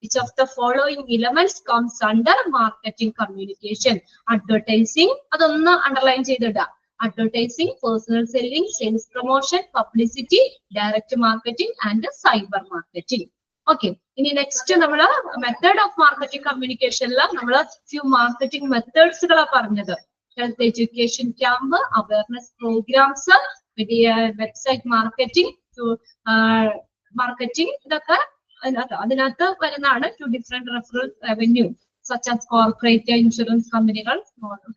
Which of the following elements comes under marketing communication? Advertising, അതൊന്ന് underline ചെയ്തിടുക. Advertising, personal selling, sales promotion, publicity, direct marketing and cyber marketing. Okay, ഇനി നെക്സ്റ്റ് നമ്മള് മെത്തേഡ് ഓഫ് മാർക്കറ്റിംഗ് കമ്മ്യൂണിക്കേഷനിൽ നമ്മള് ഫ്യൂ മാർക്കറ്റിംഗ് മെത്തേഡ്സുകളാ പറഞ്ഞത്. Health education camp, awareness programs, website marketing, marketing, ഇതൊക്കെ അതിനകത്ത് വരുന്നതാണ്. To different referral revenue such as corporate insurance കമ്പനികൾ,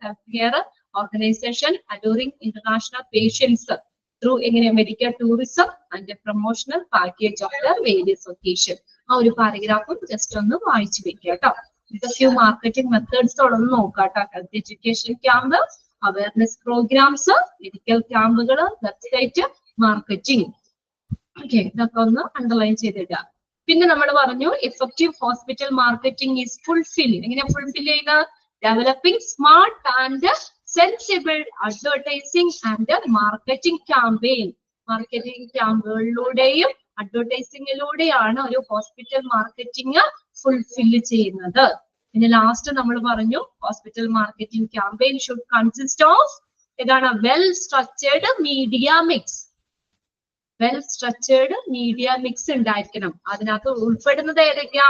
health care organisation, adoring international patients through medical tourism and a promotional package of the various occasion. ആ ഒരു പാരഗ്രാഫും just ഒന്ന് വായിച്ചു വെക്കുക കേട്ടോ. ഇത് ഫ്യൂ മാർക്കറ്റിംഗ് മെത്തേഡ്സ് ഒന്ന് നോക്കാം കേട്ടോ. Health education camp, awareness programs, medical ക്യാമ്പുകൾ, വെബ്സൈറ്റ് മാർക്കറ്റിംഗ്. ഓക്കെ, ഇതൊക്കെ ഒന്ന് അണ്ടർലൈൻ ചെയ്തിടുക. പിന്നെ നമ്മൾ പറഞ്ഞു effective hospital marketing is fulfil. എങ്ങനെ ഫുൾഫിൽ ചെയ്യുന്നത്? Developing smart and sensible advertising and marketing campaign. Marketing ക്യാമ്പുകളിലൂടെയും അഡ്വർടൈസിംഗിലൂടെയാണ് ഒരു ഹോസ്പിറ്റൽ മാർക്കറ്റിംഗ് ഫുൾഫിൽ ചെയ്യുന്നത്. പിന്നെ ലാസ്റ്റ് നമ്മൾ പറഞ്ഞു hospital marketing campaign should consist of ഏതാണ്? Well structured media mix. Well structured media mix ഉണ്ടായിരിക്കണം. അതിനകത്ത് ഉൾപ്പെടുന്നത് ഏതൊക്കെയാ?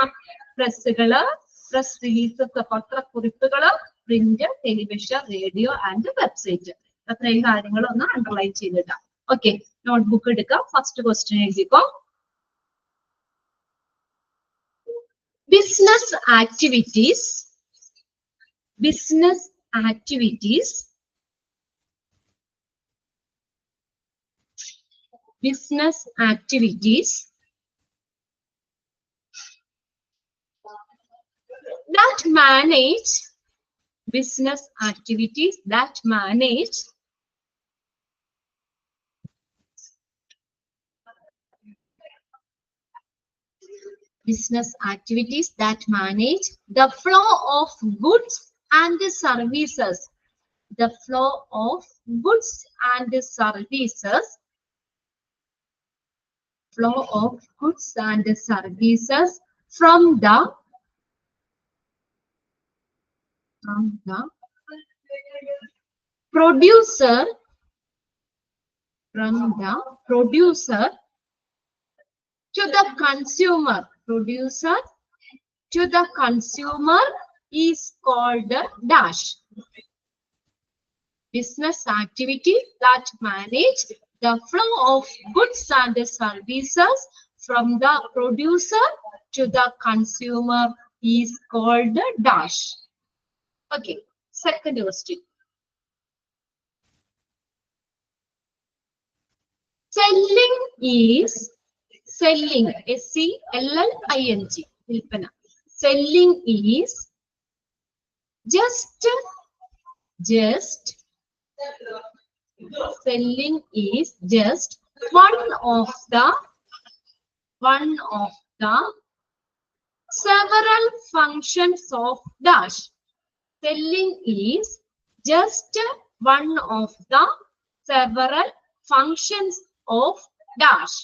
പ്രസ്സുകള്, പ്രസ് റിലീസസ്, പത്രക്കുറിപ്പുകള്, print, television, radio and website. അത്രയും കാര്യങ്ങൾ ഒന്ന് അണ്ടർലൈൻ ചെയ്തിട്ടാ. ഓക്കെ, നോട്ട്ബുക്ക് എടുക്കാം. ഫസ്റ്റ് ക്വസ്റ്റ്യൻ എഴുതിക്കോ. Business activities, business activities, business activities that manage, business activities that manage business activities that manage the flow of goods and services, the flow of goods and services, flow of goods and services from the producer, from the producer to the consumer. Producer to the consumer is called dash. Business activity that manage the flow of goods and services from the producer to the consumer is called dash. Okay, second question. Selling is, selling, selling, vilpana. Selling is just, selling is just one of the several functions of dash. Selling is just one of the several functions of dash.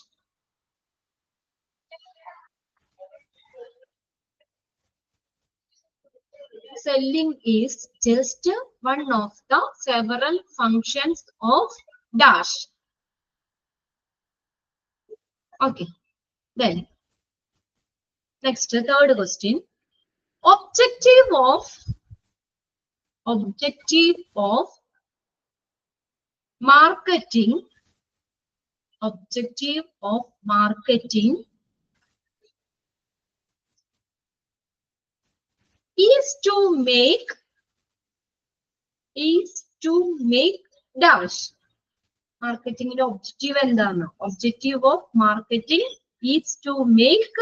Selling is just one of the several functions of dash. Okay, then next, third question. Objective of marketing, objective of marketing is to make dash. Marketing objective endana? Objective of marketing is to make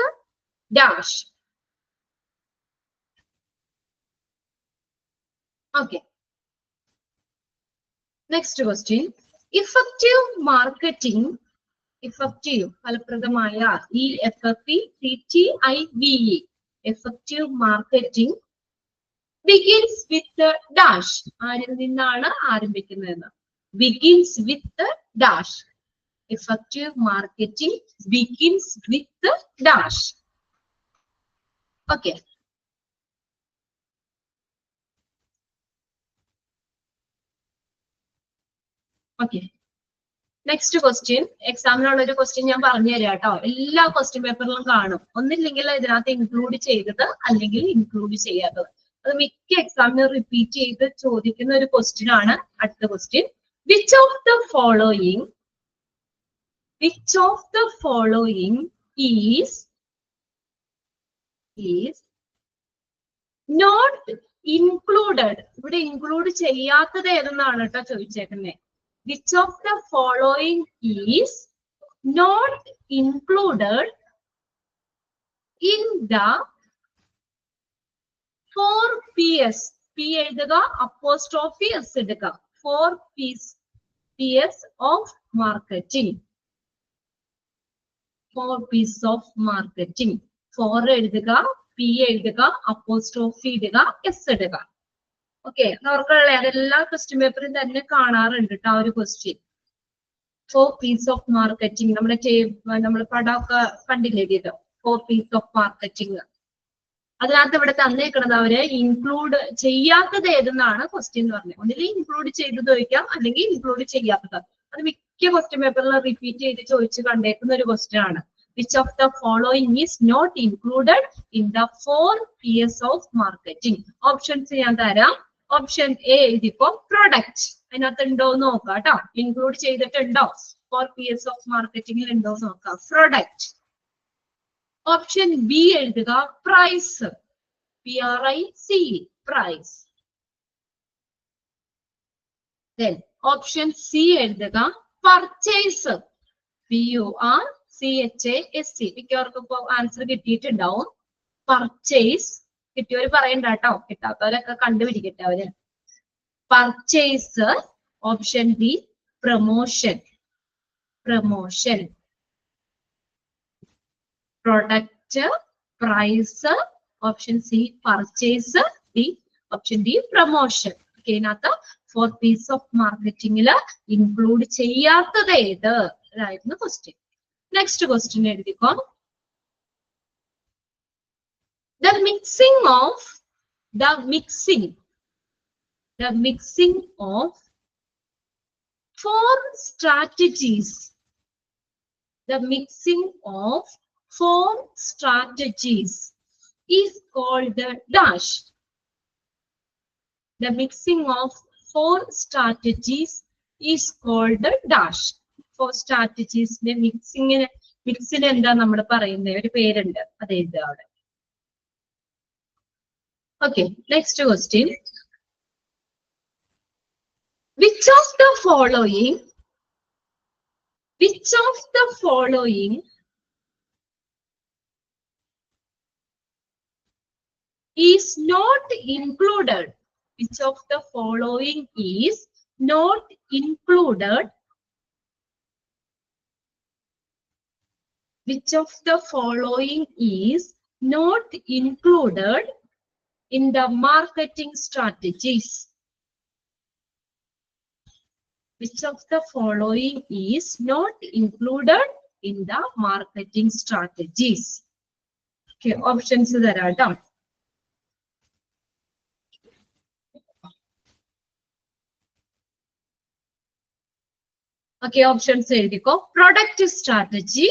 dash. Okay. Next question. Effective marketing, effective, falapradamaya, EFFECTIVE, effective marketing begins with the dash. ആരിൽ നിന്നാണ് ആരംഭിക്കുന്നതെന്ന്? Begins with the dash. Effective marketing begins with the dash. Okay. Okay. Next question. എക്സാമിനുള്ള ഒരു question ഞാൻ പറഞ്ഞു തരാം കേട്ടോ. എല്ലാ question പേപ്പറിലും കാണും. ഒന്നില്ലെങ്കിൽ ഇതിനകത്ത് ഇൻക്ലൂഡ് ചെയ്തത് അല്ലെങ്കിൽ ഇൻക്ലൂഡ് ചെയ്യാത്തത്. അത് മിക്ക എക്സാമിനും റിപ്പീറ്റ് ചെയ്ത് ചോദിക്കുന്ന ഒരു ക്വസ്റ്റ്യൻ ആണ്. അടുത്ത question. Which of the following is not included? ഇവിടെ ഇൻക്ലൂഡ് ചെയ്യാത്തത് ഏതെന്നാണ് കേട്ടോ ചോദിച്ചേക്കുന്നത്. Which of the following is not included in the 4 Ps? P എഴുതുക, apostrophe S എടുക്കുക. 4 Ps of marketing. 4 Ps of marketing. 4 എഴുതുക, P എഴുതുക, apostrophe ഇടുക, S ഇടുക. Okay, ഓർക്കുള്ള അതെല്ലാ ക്വസ്റ്റ്യൻ പേപ്പറും തന്നെ കാണാറുണ്ട് കേട്ടോ ആ ഒരു ക്വസ്റ്റ്യൻ. 4 Ps of marketing. നമ്മുടെ പടമൊക്കെ കണ്ടില്ലേ ഇത്? 4 Ps of marketing. അതിനകത്ത് ഇവിടെ തന്നേക്കണത് അവര് ഇൻക്ലൂഡ് ചെയ്യാത്തത് ഏതെന്നാണ് ക്വസ്റ്റ്യൻ എന്ന് പറഞ്ഞത്. ഒന്നിൽ ഇൻക്ലൂഡ് ചെയ്തത് ചോദിക്കാം, അല്ലെങ്കിൽ ഇൻക്ലൂഡ് ചെയ്യാത്തത്. അത് മിക്ക ക്വസ്റ്റ്യൻ പേപ്പറിൽ റിപ്പീറ്റ് ചെയ്ത് ചോദിച്ച് കണ്ടേക്കുന്ന ഒരു ക്വസ്റ്റ്യൻ ആണ്. Which of the following is not included in the 4 Ps of marketing? Options ഞാൻ തരാം. ഓപ്ഷൻ എ എഴുതിപ്പോ പ്രൊഡക്റ്റ്. അതിനകത്ത് ഉണ്ടോ എന്ന് നോക്കാം കേട്ടോ. ഇൻക്ലൂഡ് ചെയ്തിട്ടുണ്ടോ? 4 Ps of marketingൽ ഉണ്ടോ എന്ന് നോക്കാം. പ്രൊഡക്റ്റ്. ഓപ്ഷൻ ബി എഴുതുക price. PRICE, price. Option C എഴുതുക പർച്ചേസ്. PURCHASE. മിക്കവർക്കും ഇപ്പൊ ആൻസർ കിട്ടിയിട്ടുണ്ടാവും. പർച്ചേസ്. കിട്ടിയവര് പറയണ്ട കേട്ടോ, കിട്ടാത്തവരൊക്കെ കണ്ടുപിടിക്കട്ടെ അവര്. Purchase. Option B promotion. Product, price. Option C purchase. Option D promotion. ഇതിനകത്ത് 4 Ps of marketingല് ഇൻക്ലൂഡ് ചെയ്യാത്തത് ഏത്? അതായിരുന്നു ക്വസ്റ്റ്യൻ. നെക്സ്റ്റ് ക്വസ്റ്റ്യൻ എഴുതിക്കോ. The mixing of 4 strategies. The mixing of 4 strategies is called the dash. The mixing of 4 strategies is called the dash. 4 strategies മിക്സിന് എന്താ നമ്മൾ പറയുന്നത്? ഒരു പേരുണ്ട്, അത് എഴുതുക അവിടെ. Okay, next question. Which of the following is not included? Which of the following is not included? Which of the following is not included in the marketing strategies? Which of the following is not included in the marketing strategies? Okay, options തരാം ട്ടോ. Okay, options എഴുതിക്കോ. Product strategy.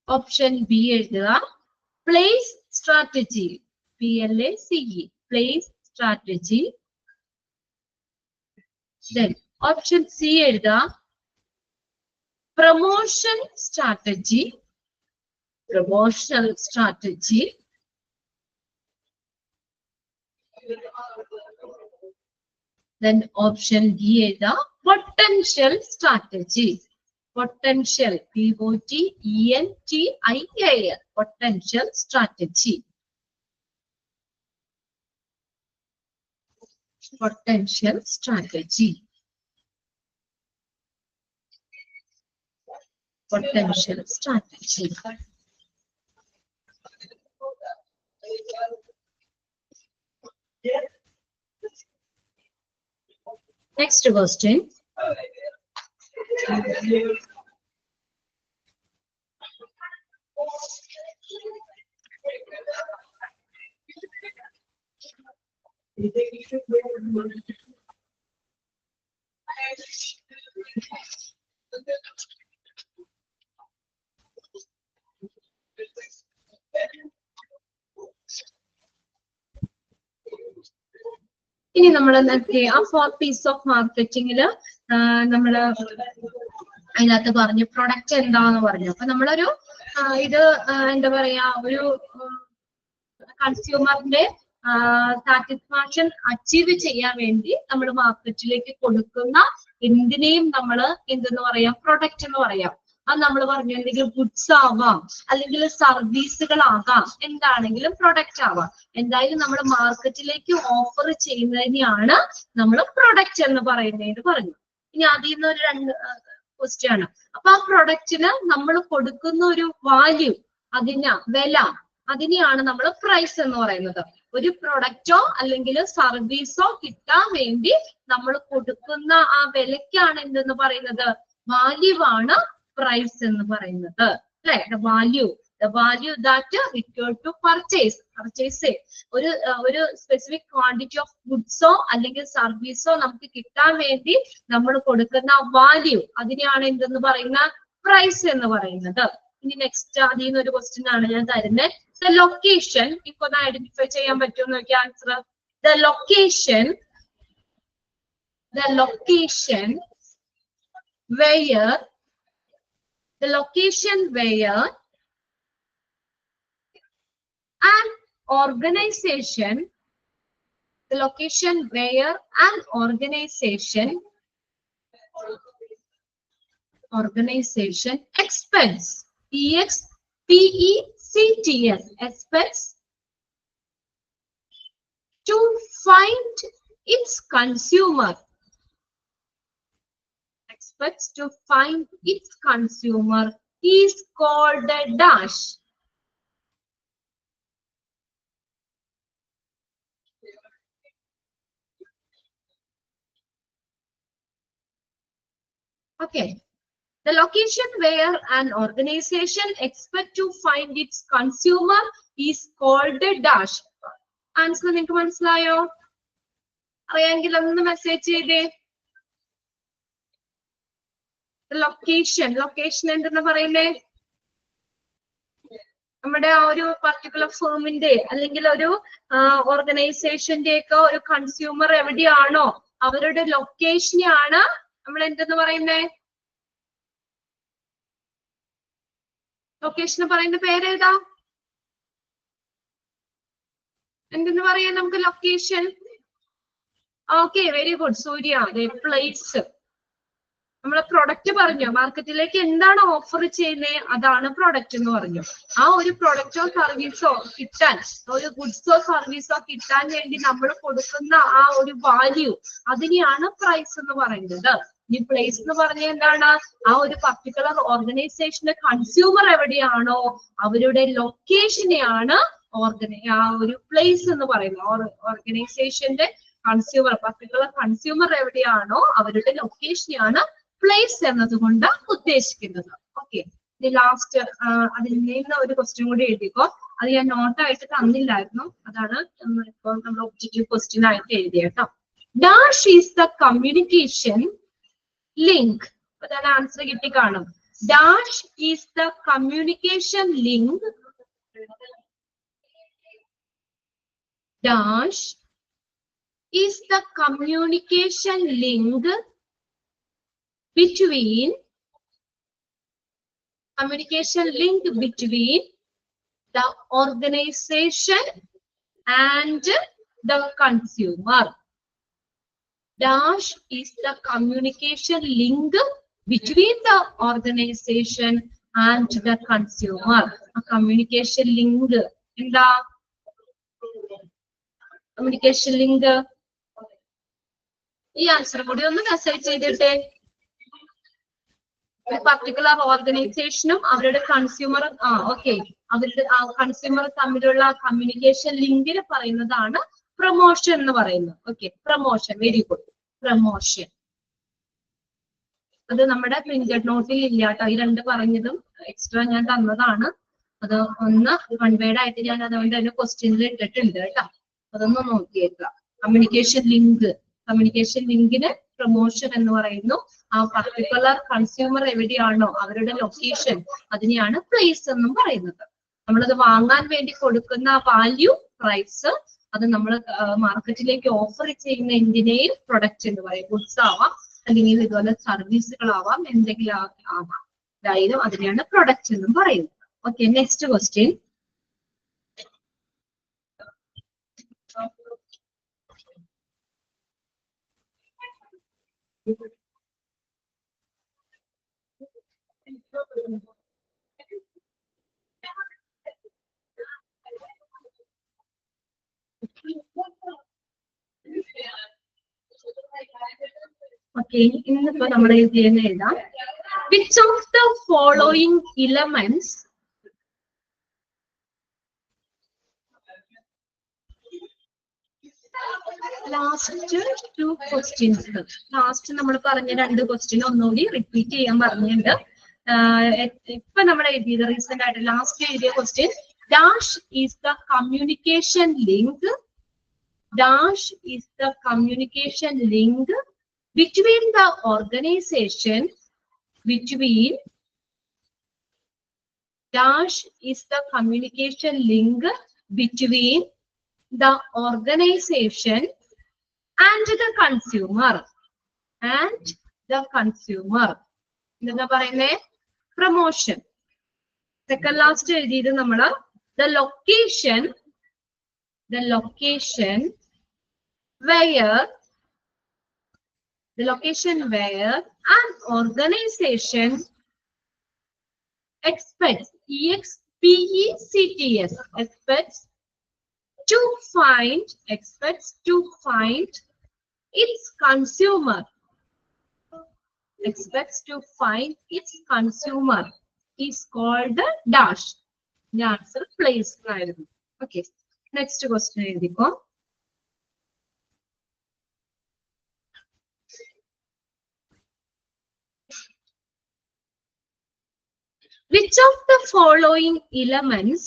Option B എഴുതുക. Place strategy. PLACE, place strategy. Then option C എഴുതാം, promotion strategy, promotional strategy. Then option D എഴുതാം, potential strategy. Potential, POTENTIAL, potential strategy. Potential strategy. Potential strategy. Next question. ഇനി നമ്മൾ ആ 4 piece of മാർക്കറ്റിംഗില് നമ്മള് അതിനകത്ത് പറഞ്ഞു product എന്താന്ന് പറഞ്ഞു. അപ്പൊ നമ്മളൊരു ഇത് എന്താ പറയാ, ഒരു കൺസ്യൂമറിന്റെ സാറ്റിസ്ഫാക്ഷൻ അച്ചീവ് ചെയ്യാൻ വേണ്ടി നമ്മൾ മാർക്കറ്റിലേക്ക് കൊടുക്കുന്ന എന്തിനേയും നമ്മൾ എന്തെന്ന് പറയാം, പ്രൊഡക്റ്റ് എന്ന് പറയാം. അത് നമ്മൾ പറഞ്ഞു എന്തെങ്കിലും ഗുഡ്സ് ആവാം, അല്ലെങ്കിൽ സർവീസുകളാകാം, എന്താണെങ്കിലും പ്രൊഡക്റ്റ് ആവാം. എന്തായാലും നമ്മൾ മാർക്കറ്റിലേക്ക് ഓഫർ ചെയ്യുന്നതിനെയാണ് നമ്മൾ പ്രൊഡക്റ്റ് എന്ന് പറയുന്നതെന്ന് പറഞ്ഞു. ഇനി അതിൽ നിന്ന് ഒരു 2 ക്വസ്റ്റ്യൻ ആണ്. അപ്പൊ ആ പ്രൊഡക്റ്റിന് നമ്മൾ കൊടുക്കുന്ന ഒരു വാല്യൂ, അതിന് വില, അതിനെയാണ് നമ്മൾ പ്രൈസ് എന്ന് പറയുന്നത്. ഒരു പ്രൊഡക്റ്റോ അല്ലെങ്കിൽ സർവീസോ കിട്ടാൻ വേണ്ടി നമ്മൾ കൊടുക്കുന്ന ആ വിലക്കാണ് എന്തെന്ന് പറയുന്നത്, വാല്യൂ ആണ് പ്രൈസ് എന്ന് പറയുന്നത്, അല്ലെ? the value that required to purchase ഒരു സ്പെസിഫിക് ക്വാണ്ടിറ്റി ഓഫ് ഗുഡ്സോ അല്ലെങ്കിൽ സർവീസോ നമുക്ക് കിട്ടാൻ വേണ്ടി നമ്മൾ കൊടുക്കുന്ന വാല്യൂ, അതിനെയാണ് എന്തെന്ന് പറയുന്ന പ്രൈസ് എന്ന് പറയുന്നത്. ഇനി നെക്സ്റ്റ് അതിൽ നിന്ന് ഒരു ക്വസ്റ്റ്യൻ ആണ് ഞാൻ തരുന്നത്. The location, ഇപ്പൊ ഒന്ന് ഐഡന്റിഫൈ ചെയ്യാൻ പറ്റുമോ നോക്കി answer. The location where an organization expects, expects to find its consumer, is called a dash. Okay. The location where an organization expects to find its consumer is called a dash. Answer നിങ്ങൾക്ക് മനസ്സിലായോ? അറിയാമെങ്കിൽ ഒന്ന് message ചെയ്തേ. Location എന്തെന്ന് പറയുന്നേ, നമ്മുടെ ആ ഒരു പർട്ടിക്കുലർ ഫേമിന്റെ അല്ലെങ്കിൽ ഒരു ഓർഗനൈസേഷന്റെ ഒക്കെ ഒരു കൺസ്യൂമർ എവിടെയാണോ അവരുടെ ലൊക്കേഷനെയാണ് നമ്മൾ എന്തെന്ന് പറയുന്നേ, ലൊക്കേഷന് പറയുന്ന പേരേതാ, എന്തെന്ന് പറയാം നമുക്ക് ലൊക്കേഷൻ? ഓക്കെ, വെരി ഗുഡ് സൂര്യ. പ്ലേസ്. നമ്മളെ പ്രൊഡക്റ്റ് പറഞ്ഞു, മാർക്കറ്റിലേക്ക് എന്താണ് ഓഫർ ചെയ്യുന്നത് അതാണ് പ്രൊഡക്റ്റ് എന്ന് പറഞ്ഞു. ആ ഒരു പ്രൊഡക്റ്റോ സർവീസോ കിട്ടാൻ, ഒരു ഗുഡ്സോ സർവീസോ കിട്ടാൻ വേണ്ടി നമ്മൾ കൊടുക്കുന്ന ആ ഒരു വാല്യൂ, അതിനെയാണ് പ്രൈസ് എന്ന് പറയുന്നത്. ഈ പ്ലേസ് എന്ന് പറഞ്ഞാൽ എന്താണ്, ആ ഒരു പർട്ടിക്കുലർ ഓർഗനൈസേഷന്റെ കൺസ്യൂമർ എവിടെയാണോ അവരുടെ ലൊക്കേഷനെയാണ് ആ ഒരു പ്ലേസ് എന്ന് പറയുന്നത്. ഓർഗനൈസേഷന്റെ കൺസ്യൂമർ, പർട്ടിക്കുലർ കൺസ്യൂമർ എവിടെയാണോ അവരുടെ ലൊക്കേഷനെയാണ് പ്ലേസ് എന്നതുകൊണ്ട് ഉദ്ദേശിക്കുന്നത്. ഓക്കെ, ലാസ്റ്റ് അതിൽ നിന്ന് ഒരു ക്വസ്റ്റ്യൻ കൂടി എഴുതിക്കോ. അത് ഞാൻ നോട്ടായിട്ട് തന്നില്ലായിരുന്നു, അതാണ് ഇപ്പോൾ നമ്മൾ ഒബ്ജക്റ്റീവ് ക്വസ്റ്റ്യൻ ആയിട്ട് എഴുതിയേട്ടോ. Dash is the communication link. അപ്പൊ ഞാൻ ആൻസർ കിട്ടി കാണും. Dash is the communication link dash is the communication link between the organization and the consumer. Dash is the communication link between the organization and the consumer. A communication link in the communication link. ഈ answer കൂടി ഒന്ന് message ചെയ്തിട്ടേ. particular ഓർഗനൈസേഷനും അവരുടെ കൺസ്യൂമറും okay അവരുടെ consumer തമ്മിലുള്ള communication ലിങ്കിന് പറയുന്നതാണ് promotion എന്ന് പറയുന്നത്. Okay, promotion. Very good. Promotion അത് നമ്മുടെ പ്രിന്റഡ് നോട്ടിൽ ഇല്ല കേട്ടോ. ഈ രണ്ട് പറഞ്ഞതും എക്സ്ട്രാ ഞാൻ തന്നതാണ്. അത് ഒന്ന് വൺ വേർഡ് ആയിട്ട് ഞാൻ അതുകൊണ്ട് തന്നെ ക്വസ്റ്റ്യനിൽ ഇട്ടിട്ടുണ്ട് കേട്ടോ. അതൊന്ന് നോക്കിയേക്കാം. കമ്മ്യൂണിക്കേഷൻ ലിങ്കിന് പ്രൊമോഷൻ എന്ന് പറയുന്നു. ആ പർട്ടിക്കുലർ കൺസ്യൂമർ എവിടെയാണോ അവരുടെ ലൊക്കേഷൻ അതിനെയാണ് പ്ലേസ് എന്നും പറയുന്നത്. നമ്മളത് വാങ്ങാൻ വേണ്ടി കൊടുക്കുന്ന വാല്യൂ, പ്രൈസ്, അത് നമ്മൾ മാർക്കറ്റിലേക്ക് ഓഫർ ചെയ്യുന്ന എന്തിനേയും പ്രൊഡക്റ്റ് എന്ന് പറയും. ഗുഡ്സ് ആവാം, അല്ലെങ്കിൽ ഇതുപോലെ സർവീസുകളാവാം, എന്തെങ്കിലും ആവാം. അതായത് അതിനെയാണ് പ്രൊഡക്റ്റ് എന്നും പറയുന്നത്. Okay, next question. ഓക്കെ, ഇന്നിപ്പോ നമ്മൾ എഴുതിയെന്ന് എഴുതാം. Which of the following elements last two questions. Last നമ്മൾ പറഞ്ഞ രണ്ട് ക്വസ്റ്റ്യൻ ഒന്നുകൂടി റിപ്പീറ്റ് ചെയ്യാൻ പറഞ്ഞിട്ടുണ്ട്. ഇപ്പൊ നമ്മൾ എഴുതിയത് റീസെന്റ് ആയിട്ട് ലാസ്റ്റ് എഴുതിയ question, dash is the communication link. Dash is the communication link between the organization. Dash is the communication link between the organization and the consumer. എന്താ പറയുന്നേ? പ്രൊമോഷൻ. സെക്കൻഡ് ലാസ്റ്റ് എഴുതിയത് നമ്മള് the location where an organization expects to find its consumer is called the dash. The answer place. Okay, next question എഴുതിക്കോ. Which of the following elements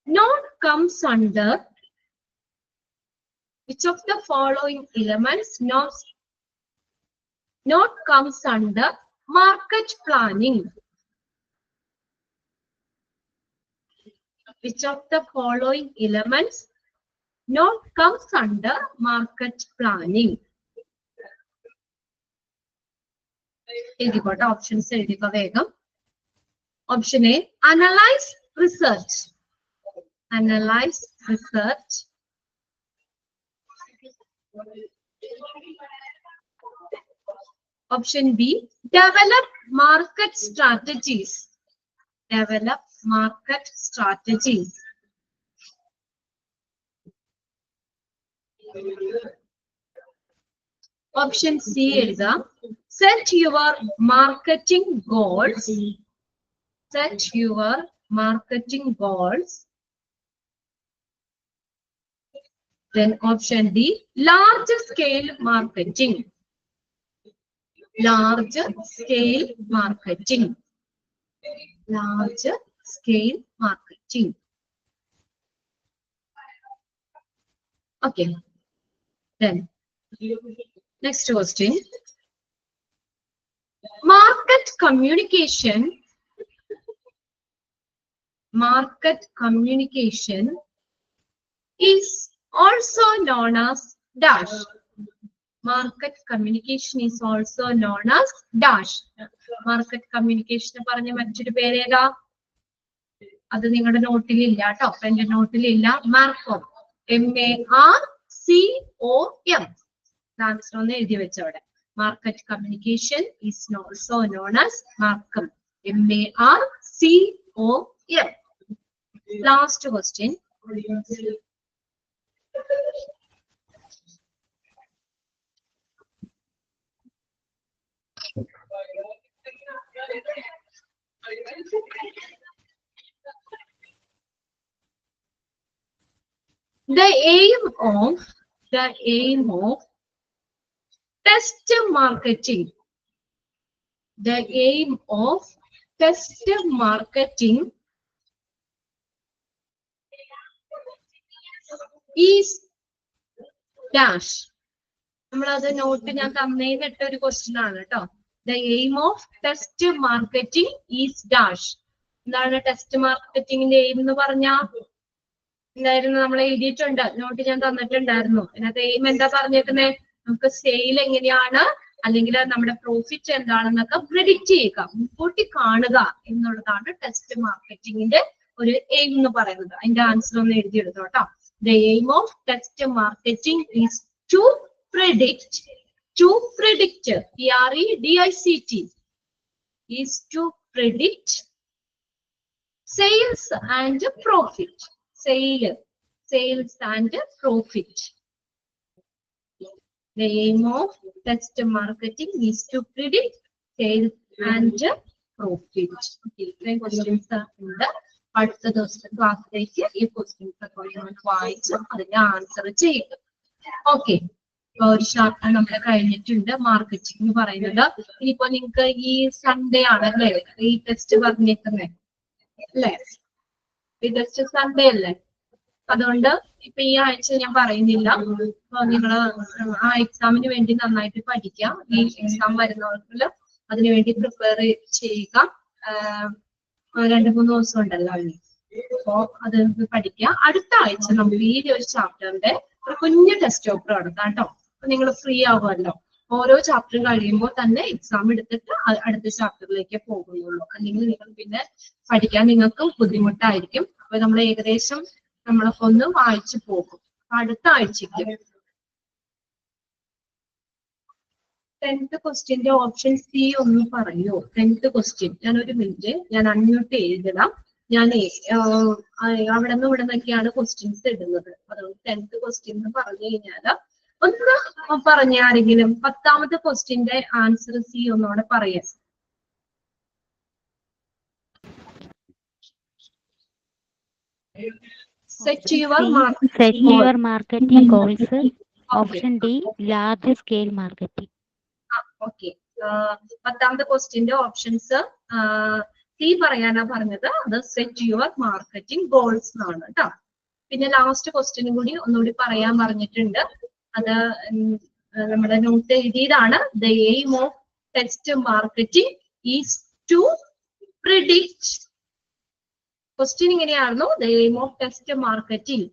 not comes under market planning? Which of the following elements not comes under market planning? എഴുതിക്കോട്ടെ, options എഴുതിക്കോ വേഗം. Option A, analyse research. Option B, develop market strategies. Option C എഴുതാം, set your marketing goals. Then option D, large scale marketing. Okay, then next question. communication is also known as dash. Market communication is also known as dash. Market communication പറഞ്ഞ മറ്റൊരു പേര് ഏതാ? അത് നിങ്ങളുടെ നോട്ടിൽ ഇല്ല കേട്ടോ. എന്റെ നോട്ടിൽ ഇല്ല. മാർക്കോം, MARCOM. ആൻസർ ഒന്ന് എഴുതി വെച്ചവിടെ. Market communication is also known as Marcom, MARCOM. Last question. The aim of test marketing. The aim of test marketing is dash. നമ്മളത് നോട്ട് ഞാൻ തന്നേന്നിട്ട ഒരു ക്വസ്റ്റ്യൻ ആണ് കേട്ടോ. The aim of test marketing is dash. എന്താണ് test മാർക്കറ്റിംഗിന്റെ aim എന്ന് പറഞ്ഞാ? എന്തായിരുന്നു? നമ്മൾ എഴുതിയിട്ടുണ്ട്, നോട്ട് ഞാൻ തന്നിട്ടുണ്ടായിരുന്നു. അതിനകത്ത് എയിം എന്താ പറഞ്ഞേക്കുന്നത്? നമുക്ക് സെയിൽ എങ്ങനെയാണ് അല്ലെങ്കിൽ നമ്മുടെ പ്രോഫിറ്റ് എന്താണെന്നൊക്കെ പ്രെഡിക്റ്റ് ചെയ്യുക, മുൻകൂട്ടി കാണുക എന്നുള്ളതാണ് ടെസ്റ്റ് മാർക്കറ്റിംഗിന്റെ ഒരു എയിം എന്ന് പറയുന്നത്. അതിന്റെ ആൻസർ ഒന്ന് എഴുതിയെടുത്തോ കേട്ടോ. The aim of test marketing is to predict, PREDICT, is to predict sales and profit. Sales and profit. The aim of test marketing is to predict sales and profit. Okay, ഇത്രയും questions ഉണ്ട്. അടുത്ത ദിവസത്തെ ക്ലാസ്സിലേക്ക് ഈ questions ഒക്കെ വായിച്ച് അതിന്റെ answer ചെയ്യുക. ഓക്കെ, ഒരു ചാപ്റ്റർ നമ്മൾ കഴിഞ്ഞിട്ടുണ്ട്. മാർക്കറ്റിംഗ് എന്ന് പറയുന്നത് ഇനിയിപ്പോ നിങ്ങൾക്ക് ഈ സൺഡേ ആണല്ലേ ഈ ടെസ്റ്റ് പറഞ്ഞേക്കുന്നത് അല്ലേ? ഈ ടെസ്റ്റ് സൺഡേ അല്ലേ? അതുകൊണ്ട് ഇപ്പൊ ഈ ആഴ്ച ഞാൻ പറയുന്നില്ല. അപ്പൊ നിങ്ങള് ആ എക്സാമിന് വേണ്ടി നന്നായിട്ട് പഠിക്കുക. ഈ എക്സാം വരുന്നവർക്ക് അതിനുവേണ്ടി പ്രിപ്പയർ ചെയ്യുക. 2-3 ദിവസം ഉണ്ടല്ലോ അതിന്. അപ്പോ അത് പഠിക്കുക. അടുത്ത ആഴ്ച നമ്മൾ ഈ ഒരു ചാപ്റ്ററിന്റെ ഒരു കുഞ്ഞു ടെസ്റ്റ് പേപ്പർ നടത്താം കേട്ടോ. അപ്പൊ നിങ്ങൾ ഫ്രീ ആവുമല്ലോ. ഓരോ ചാപ്റ്റർ കഴിയുമ്പോൾ തന്നെ എക്സാം എടുത്തിട്ട് അടുത്ത ചാപ്റ്ററിലേക്ക് പോകുന്നുള്ളൂ. അല്ലെങ്കിൽ നിങ്ങൾ പിന്നെ പഠിക്കാൻ നിങ്ങൾക്ക് ബുദ്ധിമുട്ടായിരിക്കും. അപ്പൊ നമ്മൾ ഏകദേശം നമ്മളൊക്കെ ഒന്ന് വായിച്ചു പോകും. അടുത്ത ആഴ്ചക്ക് 10th ക്വസ്റ്റ്യന്റെ ഓപ്ഷൻ സി ഒന്ന് പറയൂ. 10th ക്വസ്റ്റ്യൻ ഞാനൊരു മിനിറ്റ് ഞാൻ അൺമ്യൂട്ട് ചെയ്തിടാം. ഞാൻ അവിടെ നിന്ന് ഇവിടെ നിന്നൊക്കെയാണ് ക്വസ്റ്റ്യൻസ് ഇടുന്നത്. അതുകൊണ്ട് 10th ക്വസ്റ്റ്യൻ എന്ന് പറഞ്ഞു കഴിഞ്ഞാൽ ഒന്ന് പറഞ്ഞ ആരെങ്കിലും 10ാമത്തെ ക്വസ്റ്റ്യന്റെ ആൻസർ സി ഒന്നോടെ പറയാം. Set your marketing goals. Option D, large scale marketing. Okay. 10ാമത്തെ ക്വസ്റ്റ്യന്റെ ഓപ്ഷൻസ് സി പറയാനാ പറഞ്ഞത്. അത് സെറ്റ് യുവർ മാർക്കറ്റിംഗ് ഗോൾസ് എന്നാണ് കേട്ടോ. പിന്നെ ലാസ്റ്റ് ക്വസ്റ്റ്യനും കൂടി ഒന്നുകൂടി പറയാൻ പറഞ്ഞിട്ടുണ്ട്. അത് നമ്മുടെ നോട്ട് എഴുതിയതാണ്. The aim of test marketing is to predict. Question ഇങ്ങനെയായിരുന്നു. The aim of test marketing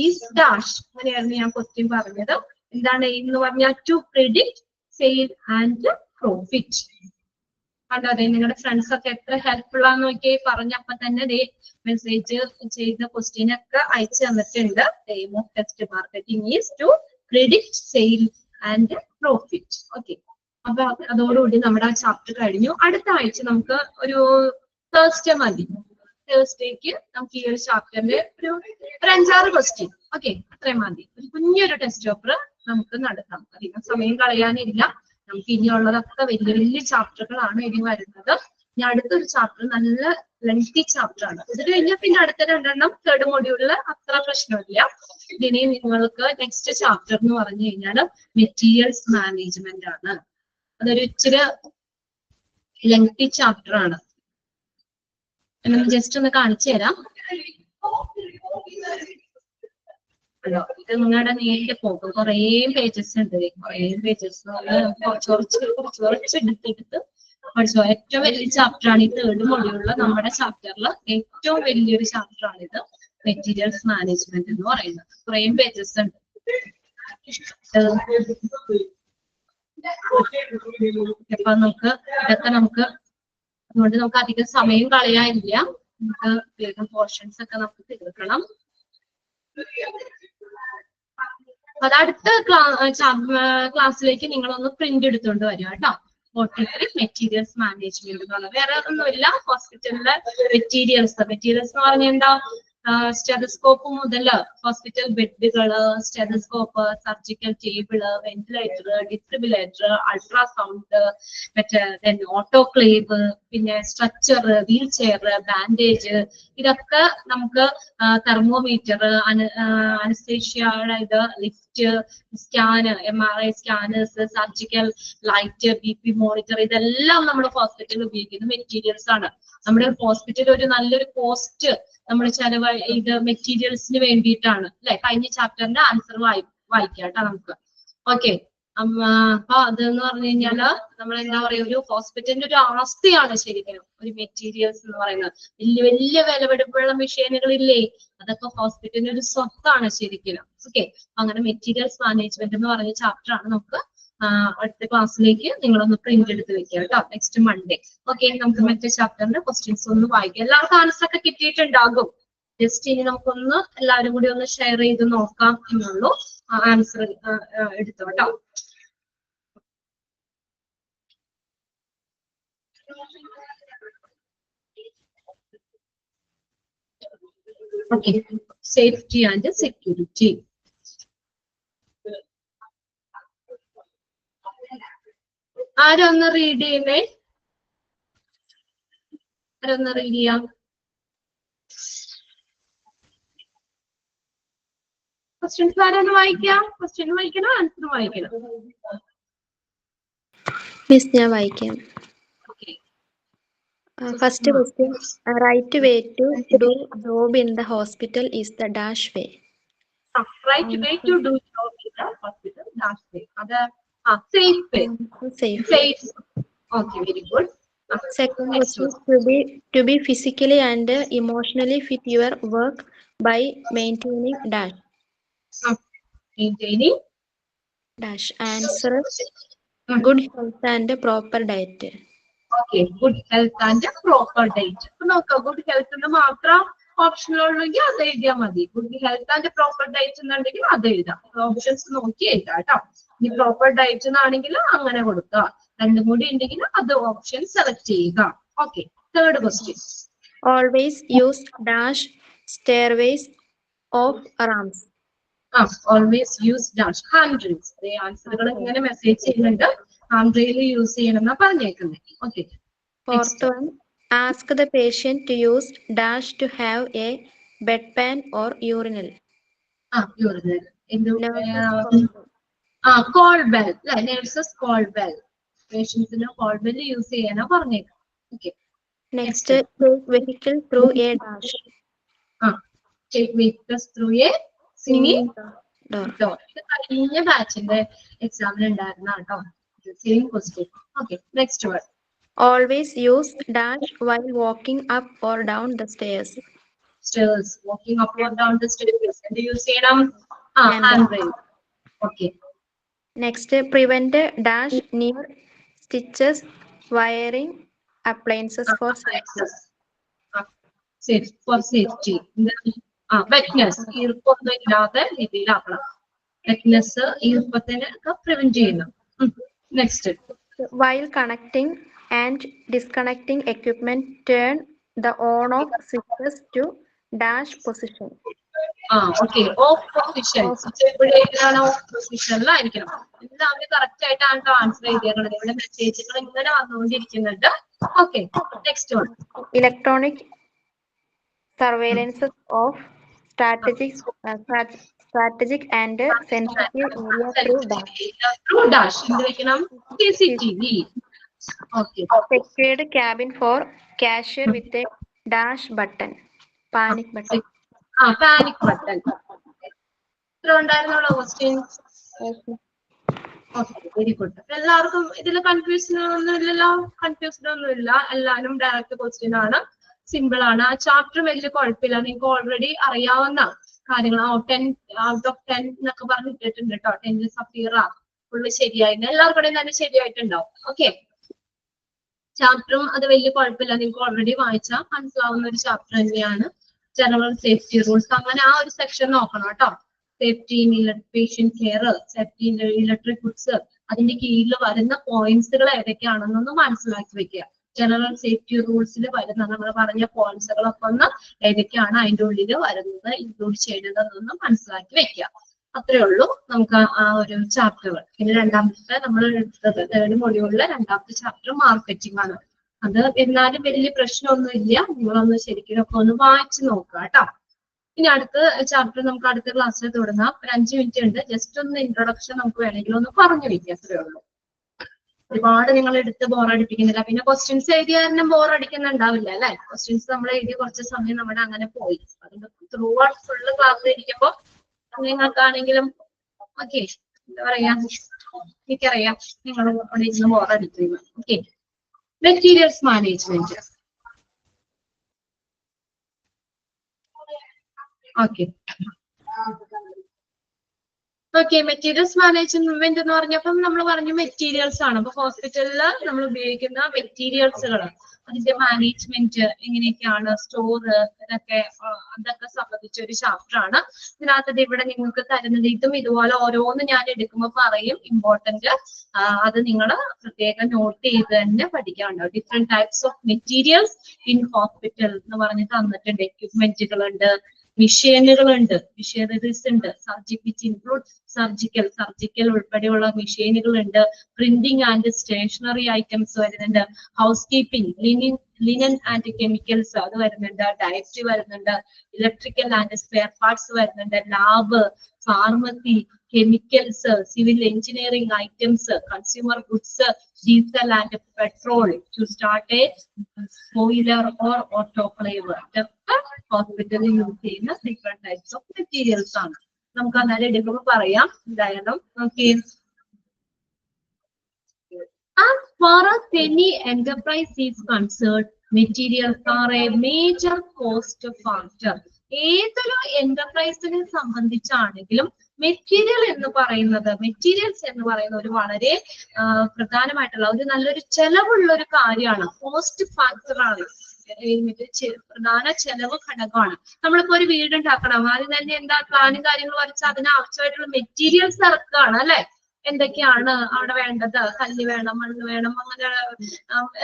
is dash. അങ്ങനെയായിരുന്നു ഞാൻ ക്വസ്റ്റ്യൻ പറഞ്ഞത്. എന്താണ് എയിം എന്ന് പറഞ്ഞാൽ? To predict sale and profit. കണ്ടോ? അതെ, നിങ്ങളുടെ ഫ്രണ്ട്സ് ഒക്കെ എത്ര ഹെൽപ്ഫുൾ ആണെന്ന് നോക്കി പറഞ്ഞപ്പോ തന്നെ മെസ്സേജ് ചെയ്ത ക്വസ്റ്റ്യൻ ഒക്കെ അയച്ചു തന്നിട്ടുണ്ട്. The aim of test marketing is to predict sale and profit. Okay, അപ്പൊ അതോടുകൂടി നമ്മുടെ ആ ചാപ്റ്റർ കഴിഞ്ഞു. അടുത്ത ആഴ്ച നമുക്ക് ഒരു തേഴ്സ്ഡേ മതി. തേഴ്സ്ഡേക്ക് നമുക്ക് ഈ ഒരു ചാപ്റ്ററിന്റെ ഒരു 5-6 ക്വസ്റ്റ്യൻ. ഓക്കെ, അത്രയും മതി. ഒരു കുഞ്ഞൊരു ടെസ്റ്റ് പേപ്പർ നമുക്ക് നടത്താം. അധികം സമയം കളയാനില്ല. നമുക്ക് ഇനിയുള്ളതൊക്കെ വലിയ വലിയ ചാപ്റ്ററുകളാണ് ഇനി വരുന്നത്. ഇനി അടുത്തൊരു ചാപ്റ്റർ നല്ല ലെങ്തി ചാപ്റ്റർ ആണ്. ഇത് കഴിഞ്ഞാൽ പിന്നെ അടുത്ത 2 തേർഡ് മൊഡ്യൂളില് അത്ര പ്രശ്നമില്ല. ഇനി നിങ്ങൾക്ക് നെക്സ്റ്റ് ചാപ്റ്റർ എന്ന് പറഞ്ഞു കഴിഞ്ഞാൽ മെറ്റീരിയൽസ് മാനേജ്മെന്റ് ആണ്. അതൊരു ഇച്ചിരി ലെങ്തി ചാപ്റ്റർ ആണ്. ജസ്റ്റ് ഒന്ന് കാണിച്ചു തരാം. ഇത് നിങ്ങളുടെ നേരിട്ട് പോകും. കുറേ പേജസ് ഉണ്ട്. കുറേ പേജസ് കുറച്ച് എടുത്തെടുത്ത് പഠിച്ചോ. ഏറ്റവും വലിയ ചാപ്റ്റർ ആണ് ഈ തേർഡ് മൊഡ്യൂളില്. നമ്മുടെ ചാപ്റ്ററിൽ ഏറ്റവും വലിയൊരു ചാപ്റ്റർ ആണ് ഇത്, മെറ്റീരിയൽസ് മാനേജ്മെന്റ് എന്ന് പറയുന്നത്. കുറേയും പേജസ് ഉണ്ട്. അപ്പൊ നമുക്ക് ഇതൊക്കെ അതുകൊണ്ട് നമുക്ക് അധികം സമയം കളയാനില്ല. നമുക്ക് വേഗം പോർഷൻസ് ഒക്കെ നമുക്ക് തീർക്കണം. അത് അടുത്ത ക്ലാസ്സിലേക്ക് നിങ്ങളൊന്ന് പ്രിന്റ് എടുത്തുകൊണ്ട് വരിക കേട്ടോ. 43 മെറ്റീരിയൽസ് മാനേജ്മെന്റ് എന്ന് പറഞ്ഞാൽ വേറെ ഒന്നുമില്ല, ഹോസ്പിറ്റലിലെ മെറ്റീരിയൽസ് എന്ന് പറഞ്ഞാൽ എന്താ, സ്റ്റെതസ്കോപ്പ് മുതൽ ഹോസ്പിറ്റൽ ബെഡുകള്, stethoscope, surgical table, ventilator, defibrillator, ultrasound, മറ്റേ ഓട്ടോക്ലേവ്, പിന്നെ സ്ട്രക്ചർ, വീൽ ചെയർ, ബാൻഡേജ്, ഇതൊക്കെ നമുക്ക് thermometer, anaesthesia, lift, scan, MRI scanners, surgical light, BP monitor, ഇതെല്ലാം നമ്മുടെ ഹോസ്പിറ്റലിൽ ഉപയോഗിക്കുന്ന മെറ്റീരിയൽസ് ആണ്. നമ്മുടെ ഹോസ്പിറ്റലിൽ ഒരു നല്ലൊരു കോസ്റ്റ് നമ്മൾ ഇത് മെറ്റീരിയൽസിന് വേണ്ടിയിട്ടാണ് അല്ലെ. കഴിഞ്ഞ ചാപ്റ്ററിന്റെ ആൻസർ വായിക്കാം കേട്ടോ നമുക്ക്. ഓക്കെ, അപ്പൊ അതെന്ന് പറഞ്ഞു കഴിഞ്ഞാല് നമ്മൾ എന്താ പറയാ, ഒരു ഹോസ്പിറ്റലിന്റെ ഒരു ആസ്തിയാണ് ശരിക്കും ഒരു മെറ്റീരിയൽസ് എന്ന് പറയുന്നത്. വലിയ വലിയ വിലപിടിപ്പുള്ള മെഷീനുകളില്ലേ, അതൊക്കെ ഹോസ്പിറ്റലിന്റെ ഒരു സ്വത്താണ് ശരിക്കും. ഓക്കെ, അങ്ങനെ മെറ്റീരിയൽസ് മാനേജ്മെന്റ് എന്ന് പറഞ്ഞ ചാപ്റ്റർ ആണ്. നമുക്ക് അടുത്ത ക്ലാസ്സിലേക്ക് നിങ്ങളൊന്ന് പ്രിന്റ് എടുത്ത് വെക്കുക കേട്ടോ, നെക്സ്റ്റ് മൺഡേ. ഓക്കെ, നമുക്ക് മറ്റേ ചാപ്റ്ററിന്റെ ക്വസ്റ്റ്യൻസ് ഒന്ന് വായിക്കാം. എല്ലാവർക്കും ആൻസർ ഒക്കെ കിട്ടിയിട്ടുണ്ടാകും. ജസ്റ്റ് ഇനി നമുക്കൊന്ന് എല്ലാവരും കൂടി ഒന്ന് ഷെയർ ചെയ്ത് നോക്കാം എന്നുള്ളൂ. ആൻസർ എടുത്തു കേട്ടോ. Okay, safety and security. ആരൊന്ന് റീഡ് ചെയ്യുന്നേ? ആരൊന്ന് റീഡ് ചെയ്യാം? ക്വസ്റ്റ്യൻസ് ആരൊന്ന് വായിക്കാം? ക്വസ്റ്റ്യൻ വായിക്കണോ ആൻസർ വായിക്കണം? മിസ്, ഞാൻ വായിക്കാം. First question, right way to do job in the hospital is the dash way. Right way to do job in the hospital dash way. അത് safe way. Safe. Okay, very good. Second question, to be physically and emotionally fit your work by maintaining dash. Maintaining dash. Answer, good health and proper diet. Okay, good health and proper diet. നോക്കാം, good health എന്ന് മാത്രം ഓപ്ഷനിൽ ഉള്ളെങ്കിൽ അത് എഴുതിയാൽ മതി. Good health and proper diet എന്നുണ്ടെങ്കിൽ അത് എഴുതാം. ഓപ്ഷൻസ് നോക്കി എഴുതാം കേട്ടോ. ഇനി പ്രോപ്പർ ഡയറ്റ് എന്നാണെങ്കിൽ അങ്ങനെ കൊടുക്കുക. രണ്ടും കൂടി ഉണ്ടെങ്കിൽ അത് ഓപ്ഷൻ സെലക്ട് ചെയ്യുക. Okay, third question. Always use dash stairways of ramps. Always use dash handrails. ആൻസറുകൾ ഇങ്ങനെ മെസ്സേജ് ചെയ്യുന്നുണ്ട്. ഹാൻഡ്രെയിൽ യൂസ് ചെയ്യണം എന്നാ പറഞ്ഞേക്കുന്നത്. Okay, fourth one, ask the patient to use dash to have a bedpan or urinal. urinal. Call bell. Nurses call bell. Patients call bell use ചെയ്യാനാ പറഞ്ഞേക്കാം. Okay. Next, take vehicle through a dash. Take vehicles through a singing door. ഇത് കഴിഞ്ഞ ബാച്ചിന്റെ എക്സാമിന് ഉണ്ടായിരുന്ന കേട്ടോ. Same question. Okay, next one. Always use dash while walking up or down the stairs. Stairs. Walking up or down the stairs. And use ചെയ്യണം handrail. Okay. Next, prevent dash near stitches, wiring, appliances for safety. For safety. Wetness. ഈർപ്പൊന്നും ഇല്ലാത്ത രീതിയിലാക്കണം. Wetness ഈർപ്പത്തിനെ ഒക്കെ prevent ചെയ്യണം. Next. While connecting and disconnecting equipment, turn the on-off switches to dash position. Okay. Off position. എവിടെയാണ് off പൊസിഷനിലായിരിക്കണം. എല്ലാവരും correct ആയിട്ടാണ് answer ചെയ്തേക്കുന്നത്. ഇവിടെ മെസ്സേജുകൾ ഇങ്ങനെ വന്നുകൊണ്ടിരിക്കുന്നുണ്ട്. Okay, next one. Electronic surveillance of strategic and sensitive area through dash. Through dash. എന്ത് വെക്കണം? CCTV. Okay. Secured cabin for cashier with a dash button. Panic button. Panic button. ഇത്ര ഉണ്ടായിരുന്നുള്ള ക്വസ്റ്റ്യൻ. Okay, very good. എല്ലാവർക്കും ഇതിൽ confusion ഒന്നും ഇല്ലല്ലോ? Confused ഒന്നും ഇല്ല, എല്ലാവരും ഡയറക്റ്റ് ക്വസ്റ്റ്യൻ ആണ്, സിമ്പിൾ ആണ്. ആ ചാപ്റ്റർ വലിയ കുഴപ്പമില്ല, നിങ്ങൾക്ക് ഓൾറെഡി അറിയാവുന്ന കാര്യങ്ങൾ. 10 ഔട്ട് ഓഫ് 10 എന്നൊക്കെ പറഞ്ഞിട്ടിട്ടുണ്ട് കേട്ടോ. 10 സഫീറ ഫുള്ള് ശരിയായിരുന്നു, എല്ലാവർക്കും തന്നെ ശരിയായിട്ടുണ്ടാവും. ഓക്കെ, ചാപ്റ്ററും അത് വലിയ കുഴപ്പമില്ല, നിങ്ങൾക്ക് ഓൾറെഡി വായിച്ചാൽ മനസ്സിലാവുന്ന ഒരു ചാപ്റ്റർ തന്നെയാണ്. ജനറൽ സേഫ്റ്റി റൂൾസ്, അങ്ങനെ ആ ഒരു സെക്ഷൻ നോക്കണം കേട്ടോ. Safety in patient care, safety in electric goods, അതിന്റെ കീഴിൽ വരുന്ന പോയിന്റ്സുകൾ ഏതൊക്കെയാണെന്നൊന്ന് മനസ്സിലാക്കി വെക്കുക. ജനറൽ സേഫ്റ്റി റൂൾസിൽ വരുന്ന നമ്മൾ പറഞ്ഞ പോയിന്റ്സുകളൊക്കെ ഒന്ന് ഏതൊക്കെയാണ് അതിന്റെ ഉള്ളിൽ വരുന്നത്, ഇൻക്ലൂഡ് ചെയ്യുന്നതെന്നൊന്ന് മനസ്സിലാക്കി വെക്കുക. അത്രേ ഉള്ളൂ നമുക്ക് ആ ഒരു ചാപ്റ്ററുകൾ. പിന്നെ രണ്ടാമത്തെ നമ്മൾ എടുത്തത് തേർഡ് മൊഡ്യൂളിലെ രണ്ടാമത്തെ ചാപ്റ്റർ മാർക്കറ്റിംഗ് ആണ്. അത് എന്നാലും വലിയ പ്രശ്നമൊന്നും ഇല്ല, നിങ്ങളൊന്ന് ശരിക്കും ഒക്കെ ഒന്ന് വായിച്ചു നോക്കുക കേട്ടോ. ഇനി അടുത്ത ചാപ്റ്റർ നമുക്ക് അടുത്ത ക്ലാസ്സിൽ തുടങ്ങാം. ഒരു 5 മിനിറ്റ് ഉണ്ട്, ജസ്റ്റ് ഒന്ന് ഇൻട്രൊഡക്ഷൻ നമുക്ക് വേണമെങ്കിൽ ഒന്ന് പറഞ്ഞു വയ്ക്കുക, അത്രേ ഉള്ളൂ. ഒരുപാട് നിങ്ങൾ എടുത്ത് ബോറടിപ്പിക്കുന്നില്ല. പിന്നെ ക്വസ്റ്റ്യൻസ് എഴുതിയ കാരണം ബോറടിക്കുന്നുണ്ടാവില്ല അല്ലെ? ക്വസ്റ്റ്യൻസ് നമ്മൾ എഴുതിയ കുറച്ച് സമയം നമ്മുടെ അങ്ങനെ പോയി. അതുകൊണ്ട് ത്രൂ ഔട്ട് ഫുള്ള് ക്ലാസ് ഇരിക്കുമ്പോ നിങ്ങൾക്കാണെങ്കിലും ഓക്കെ, എന്താ പറയാ, എനിക്കറിയാം നിങ്ങൾ അവിടെ ഇരുന്ന് ബോറടിക്കുന്നു. Okay, materials management. Okay okay, materials management എന്ന് പറഞ്ഞപ്പം നമ്മൾ പറഞ്ഞു മെറ്റീരിയൽസ് ആണ്. അപ്പൊ ഹോസ്പിറ്റലിൽ നമ്മൾ ഉപയോഗിക്കുന്ന മെറ്റീരിയൽസുകൾ, അതിന്റെ മാനേജ്മെന്റ് എങ്ങനെയൊക്കെയാണ്, സ്റ്റോർ, അതൊക്കെ സംബന്ധിച്ച ഒരു ചാപ്റ്റർ ആണ്. ഇതിനകത്ത് ഇവിടെ നിങ്ങൾക്ക് തരുന്നത് ഇതും ഇതുപോലെ ഓരോന്ന് ഞാൻ എടുക്കുമ്പോൾ പറയും, ഇമ്പോർട്ടന്റ്. അത് നിങ്ങൾ പ്രത്യേകം നോട്ട് ചെയ്ത് തന്നെ പഠിക്കാനുണ്ടാവും. Different types of materials in hospital എന്ന് പറഞ്ഞ് തന്നിട്ടുണ്ട്. എക്യുപ്മെന്റുകളുണ്ട്, മെഷീനുകളുണ്ട്, മെഷീനറീസ് ഉണ്ട്, വിച്ച് ഇൻക്ലൂഡ് സർജിക്കൽ ഉൾപ്പെടെയുള്ള മെഷീനുകളുണ്ട്, പ്രിന്റിംഗ് ആൻഡ് സ്റ്റേഷനറി ഐറ്റംസ് വരുന്നുണ്ട്, housekeeping, linen and chemicals അത് വരുന്നുണ്ട്, ഡയറ്ററി വരുന്നുണ്ട്, ഇലക്ട്രിക്കൽ ആൻഡ് സ്പെയർ പാർട്സ് വരുന്നുണ്ട്, lab, pharmacy, chemicals, civil engineering items, consumer goods, diesel and petrol to start a boiler or autoclave. Hospital use ചെയ്യുന്ന different types of materials ആണ്. നമുക്ക് അന്നേരം എടുക്കുമ്പോൾ പറയാം എന്തായാലും. Okay. As far as any enterprise is concerned, materials are a major cost factor. ഏതൊരു എന്റർപ്രൈസിനെ സംബന്ധിച്ചാണെങ്കിലും materials എന്ന് പറയുന്ന ഒരു വളരെ പ്രധാനമായിട്ടുള്ള ഒരു നല്ലൊരു ചെലവുള്ള ഒരു കാര്യമാണ്. കോസ്റ്റ് ഫാക്ടർ ആണ്, പ്രധാന ചെലവ് ഘടകമാണ്. നമ്മളിപ്പോ ഒരു വീട് ഉണ്ടാക്കണം, ആദ്യം തന്നെ എന്താ പ്ലാനും കാര്യങ്ങൾ വരച്ച് അതിന് ആവശ്യമായിട്ടുള്ള മെറ്റീരിയൽസ് ഇറക്കുകയാണ് അല്ലെ? എന്തൊക്കെയാണ് അവിടെ വേണ്ടത്? കല്ല് വേണം, മണ്ണ് വേണം, അങ്ങനെ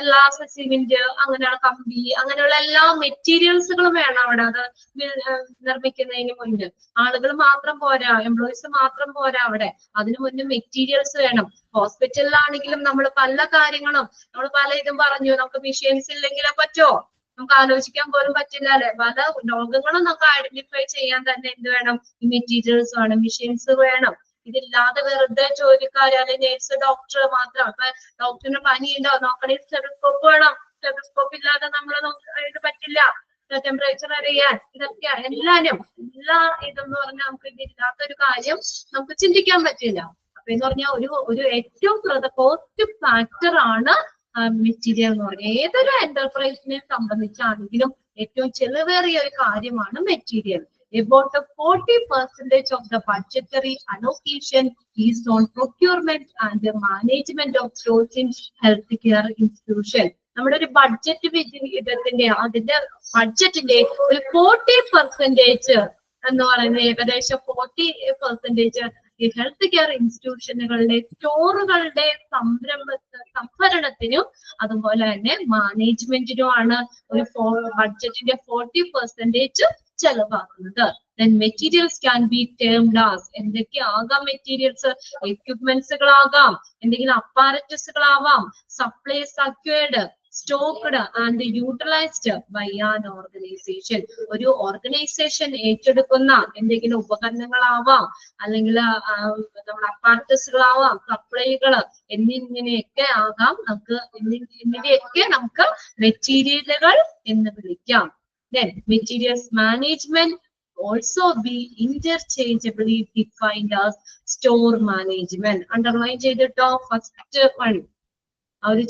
എല്ലാ സിമെന്റ്, അങ്ങനെയുള്ള കമ്പി, അങ്ങനെയുള്ള എല്ലാ മെറ്റീരിയൽസുകളും വേണം അവിടെ. അത് നിർമ്മിക്കുന്നതിന് മുൻപ് ആളുകൾ മാത്രം പോരാ, എംപ്ലോയീസ് മാത്രം പോരാ അവിടെ, അതിനു മുന്നേ മെറ്റീരിയൽസ് വേണം. ഹോസ്പിറ്റലിലാണെങ്കിലും നമ്മൾ പല കാര്യങ്ങളും നമ്മൾ പല ഇതും പറഞ്ഞു, നമുക്ക് മെഷീൻസ് ഇല്ലെങ്കിലേ പറ്റുമോ? നമുക്ക് ആലോചിക്കാൻ പോലും പറ്റില്ല അല്ലെ? പല രോഗങ്ങളും നമുക്ക് ഐഡന്റിഫൈ ചെയ്യാൻ തന്നെ എന്ത് വേണം? മെറ്റീരിയൽസ് വേണം, മെഷീൻസ് വേണം. ഇതില്ലാതെ വെറുതെ ജോലിക്കാർ അല്ലെങ്കിൽ നേഴ്സ്, ഡോക്ടർ മാത്രം. അപ്പൊ ഡോക്ടറിന് പനി ഉണ്ടോ നോക്കണേ, സ്റ്റെതസ്കോപ്പ് വേണം. സ്റ്റെതസ്കോപ്പ് ഇല്ലാതെ നമ്മൾ ഇത് പറ്റില്ല. ടെമ്പറേച്ചർ അറിയാൻ, ഇതൊക്കെ എല്ലാരും എല്ലാ ഇതെന്ന് പറഞ്ഞാൽ നമുക്ക് ഇതില്ലാത്തൊരു കാര്യം നമുക്ക് ചിന്തിക്കാൻ പറ്റില്ല. അപ്പൊ എന്ന് പറഞ്ഞാൽ ഒരു ഏറ്റവും കോസ്റ്റ് ഫാക്ടർ ആണ് മെറ്റീരിയൽ എന്ന് പറഞ്ഞാൽ. ഏതൊരു എന്റർപ്രൈസിനെ സംബന്ധിച്ചാണെങ്കിലും ഏറ്റവും ചെലവേറിയ ഒരു കാര്യമാണ് material. About 40% of the budgetary allocation is on procurement and the management of stores in healthcare institution. നമ്മുടെ ഒരു ബഡ്ജറ്റ് വിഹിതത്തിന്റെ അതിന്റെ ബഡ്ജറ്റിന്റെ ഒരു 40% എന്ന് പറയുന്നത് ഏകദേശം 40% ഈ ഹെൽത്ത് കെയർ ഇൻസ്റ്റിറ്റ്യൂഷനുകളുടെ സ്റ്റോറുകളുടെ സംഭരണത്തിനും അതുപോലെ തന്നെ മാനേജ്മെന്റിനുമാണ് ഒരു ബഡ്ജറ്റിന്റെ 40% ചെലവാക്കുന്നത്. Then materials can be termed as എന്തൊക്കെയാകാം മെറ്റീരിയൽസ്? എക്യുപ്മെന്റ്സുകളാകാം, എന്തെങ്കിലും അപ്പാരറ്റസുകളാവാം, supplies acquired, stocked and utilised by an organisation. ഒരു ഓർഗനൈസേഷൻ ഏറ്റെടുക്കുന്ന എന്തെങ്കിലും ഉപകരണങ്ങളാവാം, അല്ലെങ്കിൽ നമ്മുടെ അപ്പാരറ്റസുകളാവാം, സപ്ലൈകള് എന്നിങ്ങനെയൊക്കെ ആകാം. എന്നിവയൊക്കെ നമുക്ക് മെറ്റീരിയലുകൾ എന്ന് വിളിക്കാം. Then materials management also be interchangeably defined as store management. Underline ചെയ്തിട്ടോ ഫസ്റ്റ് വൺ. ആ ഒരു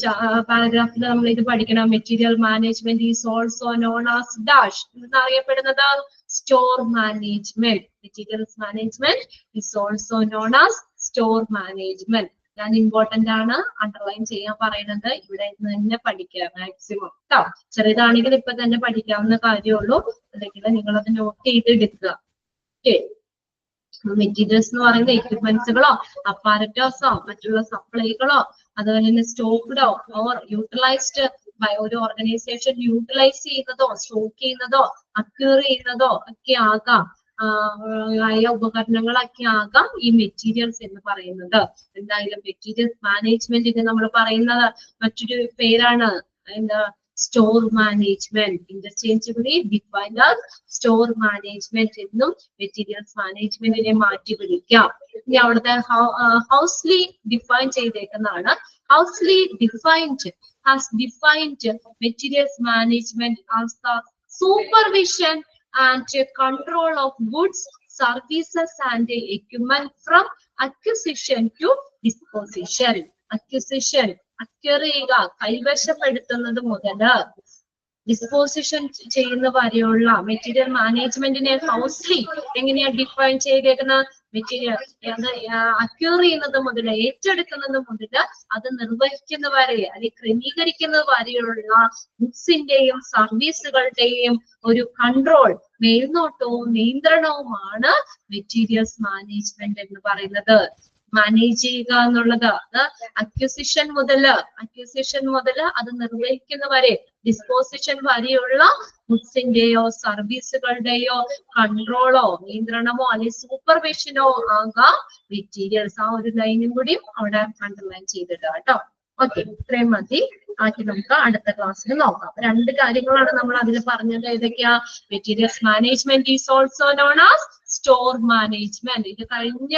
പാരഗ്രാഫിൽ നമ്മൾ ഇത് പഠിക്കണം. Material management is also known as dash എന്നറിയപ്പെടുന്നത് store management. Materials management is also known as store management. ഞാൻ ഇമ്പോർട്ടന്റ് ആണ്, അണ്ടർലൈൻ ചെയ്യാൻ പറയുന്നത്. ഇവിടെ നിന്ന് തന്നെ പഠിക്കുക മാക്സിമം കേട്ടോ. ചെറിയതാണെങ്കിൽ ഇപ്പൊ തന്നെ പഠിക്കാവുന്ന കാര്യമുള്ളൂ, അല്ലെങ്കിൽ നിങ്ങൾ അത് നോട്ട് ചെയ്ത് എടുക്കുക. ഓക്കെ. മെറ്റീരിയൽസ് എന്ന് പറയുന്ന എക്യുപ്മെന്റ്സുകളോ അപ്പാരറ്റോസോ മറ്റുള്ള സപ്ലൈകളോ അതുപോലെ തന്നെ സ്റ്റോക്ക്ഡോ ഓർ യൂട്ടിലൈസ്ഡ് ബൈ ഒരു ഓർഗനൈസേഷൻ യൂട്ടിലൈസ് ചെയ്യുന്നതോ സ്റ്റോക്ക് ചെയ്യുന്നതോ അക്യൂർ ചെയ്യുന്നതോ ഒക്കെ ആകാം, ആയ ഉപകരണങ്ങളൊക്കെ ആകാം ഈ മെറ്റീരിയൽസ് എന്ന് പറയുന്നത്. എന്തായാലും മെറ്റീരിയൽസ് മാനേജ്മെന്റിന് നമ്മൾ പറയുന്നത് മറ്റൊരു പേരാണ് എന്താ, store management. Interchangeably defined as store management എന്നും മെറ്റീരിയൽസ് മാനേജ്മെന്റിനെ മാറ്റി വിളിക്കാം. ഇനി അവിടുത്തെ ഹൗസ്ലി ഡിഫൈൻ ചെയ്തേക്കുന്നതാണ്. Housley defined has defined materials management as the supervision and control of goods, services and equipment from acquisition to disposition. Acquisition, acquire ചെയ്യുക, കൈവശപ്പെടുത്തുന്നത് മുതൽ disposition ചെയ്യുന്ന വരെയുള്ള മെറ്റീരിയൽ മാനേജ്മെന്റിനെ ഹൗസ്ലി എങ്ങനെയാ ഡിഫൈൻ ചെയ്തേക്കുന്നത്? മെറ്റീരിയൽ അക്യൂർ ചെയ്യുന്നത് മുതൽ, ഏറ്റെടുക്കുന്നത് മുതൽ അത് നിർവഹിക്കുന്ന വരെ അല്ലെങ്കിൽ ക്രമീകരിക്കുന്നത് വരെയുള്ള ഗുഡ്സിന്റെയും സർവീസുകളുടെയും ഒരു കൺട്രോൾ, മേൽനോട്ടവും നിയന്ത്രണവുമാണ് മെറ്റീരിയൽസ് മാനേജ്മെന്റ് എന്ന് പറയുന്നത്. മാനേജ് ചെയ്യുക എന്നുള്ളത് അത് അക്വിസിഷൻ മുതൽ അത് നിർവഹിക്കുന്ന വരെ, ഡിസ്പോസിഷൻ വരെയുള്ള ഗുഡ്സിന്റെയോ സർവീസുകളുടെയോ കൺട്രോളോ നിയന്ത്രണമോ അല്ലെങ്കിൽ സൂപ്പർവിഷനോ ആകാം മെറ്റീരിയൽസ്. ആ ഒരു ലൈനും കൂടി അവിടെ അണ്ടർലൈൻ ചെയ്തിട്ട് കേട്ടോ. ഓക്കെ, ഇത്രയും മതി. ആക്കി നമുക്ക് അടുത്ത ക്ലാസ്സിൽ നോക്കാം. രണ്ട് കാര്യങ്ങളാണ് നമ്മൾ അതിൽ പറഞ്ഞത്. ഏതൊക്കെയാ? Materials management is also known as store management. ഇത് കഴിഞ്ഞ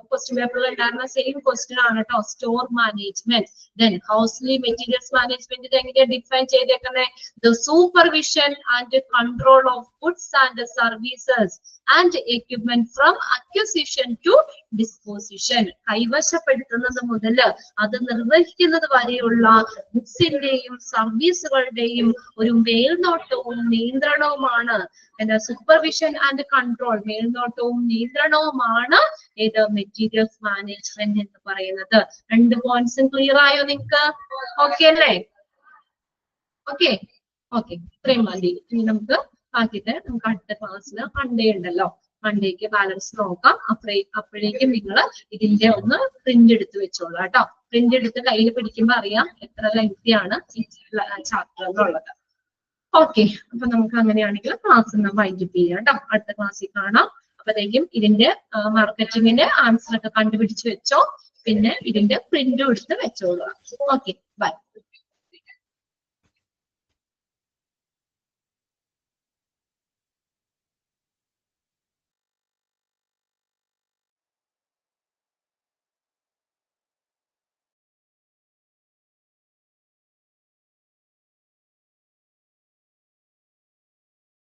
ക്വസ്റ്റ്യൻ പേപ്പറിൽ ഉണ്ടായിരുന്ന സെയിം ക്വസ്റ്റ്യൻ ആണ് കേട്ടോ, store management. Then Housley materials management എങ്ങനെയാ ഡിഫൈൻ ചെയ്തേക്കുന്നത്? The supervision and control of goods and services and equipment from acquisition to disposition. കൈവശപ്പെടുത്തുന്നത് മുതൽ അത് നിർവഹിക്കുന്നത് വരെയുള്ള ഗുഡ്സിന്റെയും സർവീസുകളുടെയും ഒരു മേൽനോട്ടവും നിയന്ത്രണവുമാണ് എന്താ, സൂപ്പർവിഷൻ ആൻഡ് കൺട്രോൾ, മേൽനോട്ടവും നിയന്ത്രണവുമാണ് ഏത് മെറ്റീരിയൽസ് മാനേജ്മെന്റ് എന്ന് പറയുന്നത്. രണ്ട് പോയിന്റ്സും ക്ലിയർ ആയോ നിങ്ങൾക്ക്? ഓക്കെ അല്ലേ? ഓക്കെ, ഇത്രയും മതി. ഇനി നമുക്ക് ബാക്കിയിട്ട് നമുക്ക് അടുത്ത ക്ലാസ്സിൽ മൺഡേ ഉണ്ടല്ലോ, മൺഡേക്ക് ബാലൻസ് നോക്കാം. അപ്പോഴേക്കും നിങ്ങൾ ഇതിന്റെ ഒന്ന് പ്രിന്റ് എടുത്ത് വെച്ചോളൂ കേട്ടോ. പ്രിന്റ് എടുത്ത് കയ്യിൽ പിടിക്കുമ്പോ അറിയാം എത്ര ലെങ്തി ആണ് ഈ ചാപ്റ്റർ എന്നുള്ളത്. ഓക്കെ, അപ്പൊ നമുക്ക് അങ്ങനെയാണെങ്കിൽ ക്ലാസ് വൈൻഡപ്പ് ചെയ്യാം കേട്ടോ. അടുത്ത ക്ലാസ്സിൽ കാണാം. അപ്പോഴത്തേക്കും ഇതിന്റെ മാർക്കറ്റിങ്ങിന്റെ ആൻസർ ഒക്കെ കണ്ടുപിടിച്ച് വെച്ചോ, പിന്നെ ഇതിന്റെ പ്രിന്റും എടുത്ത് വെച്ചോളൂ. Okay, by.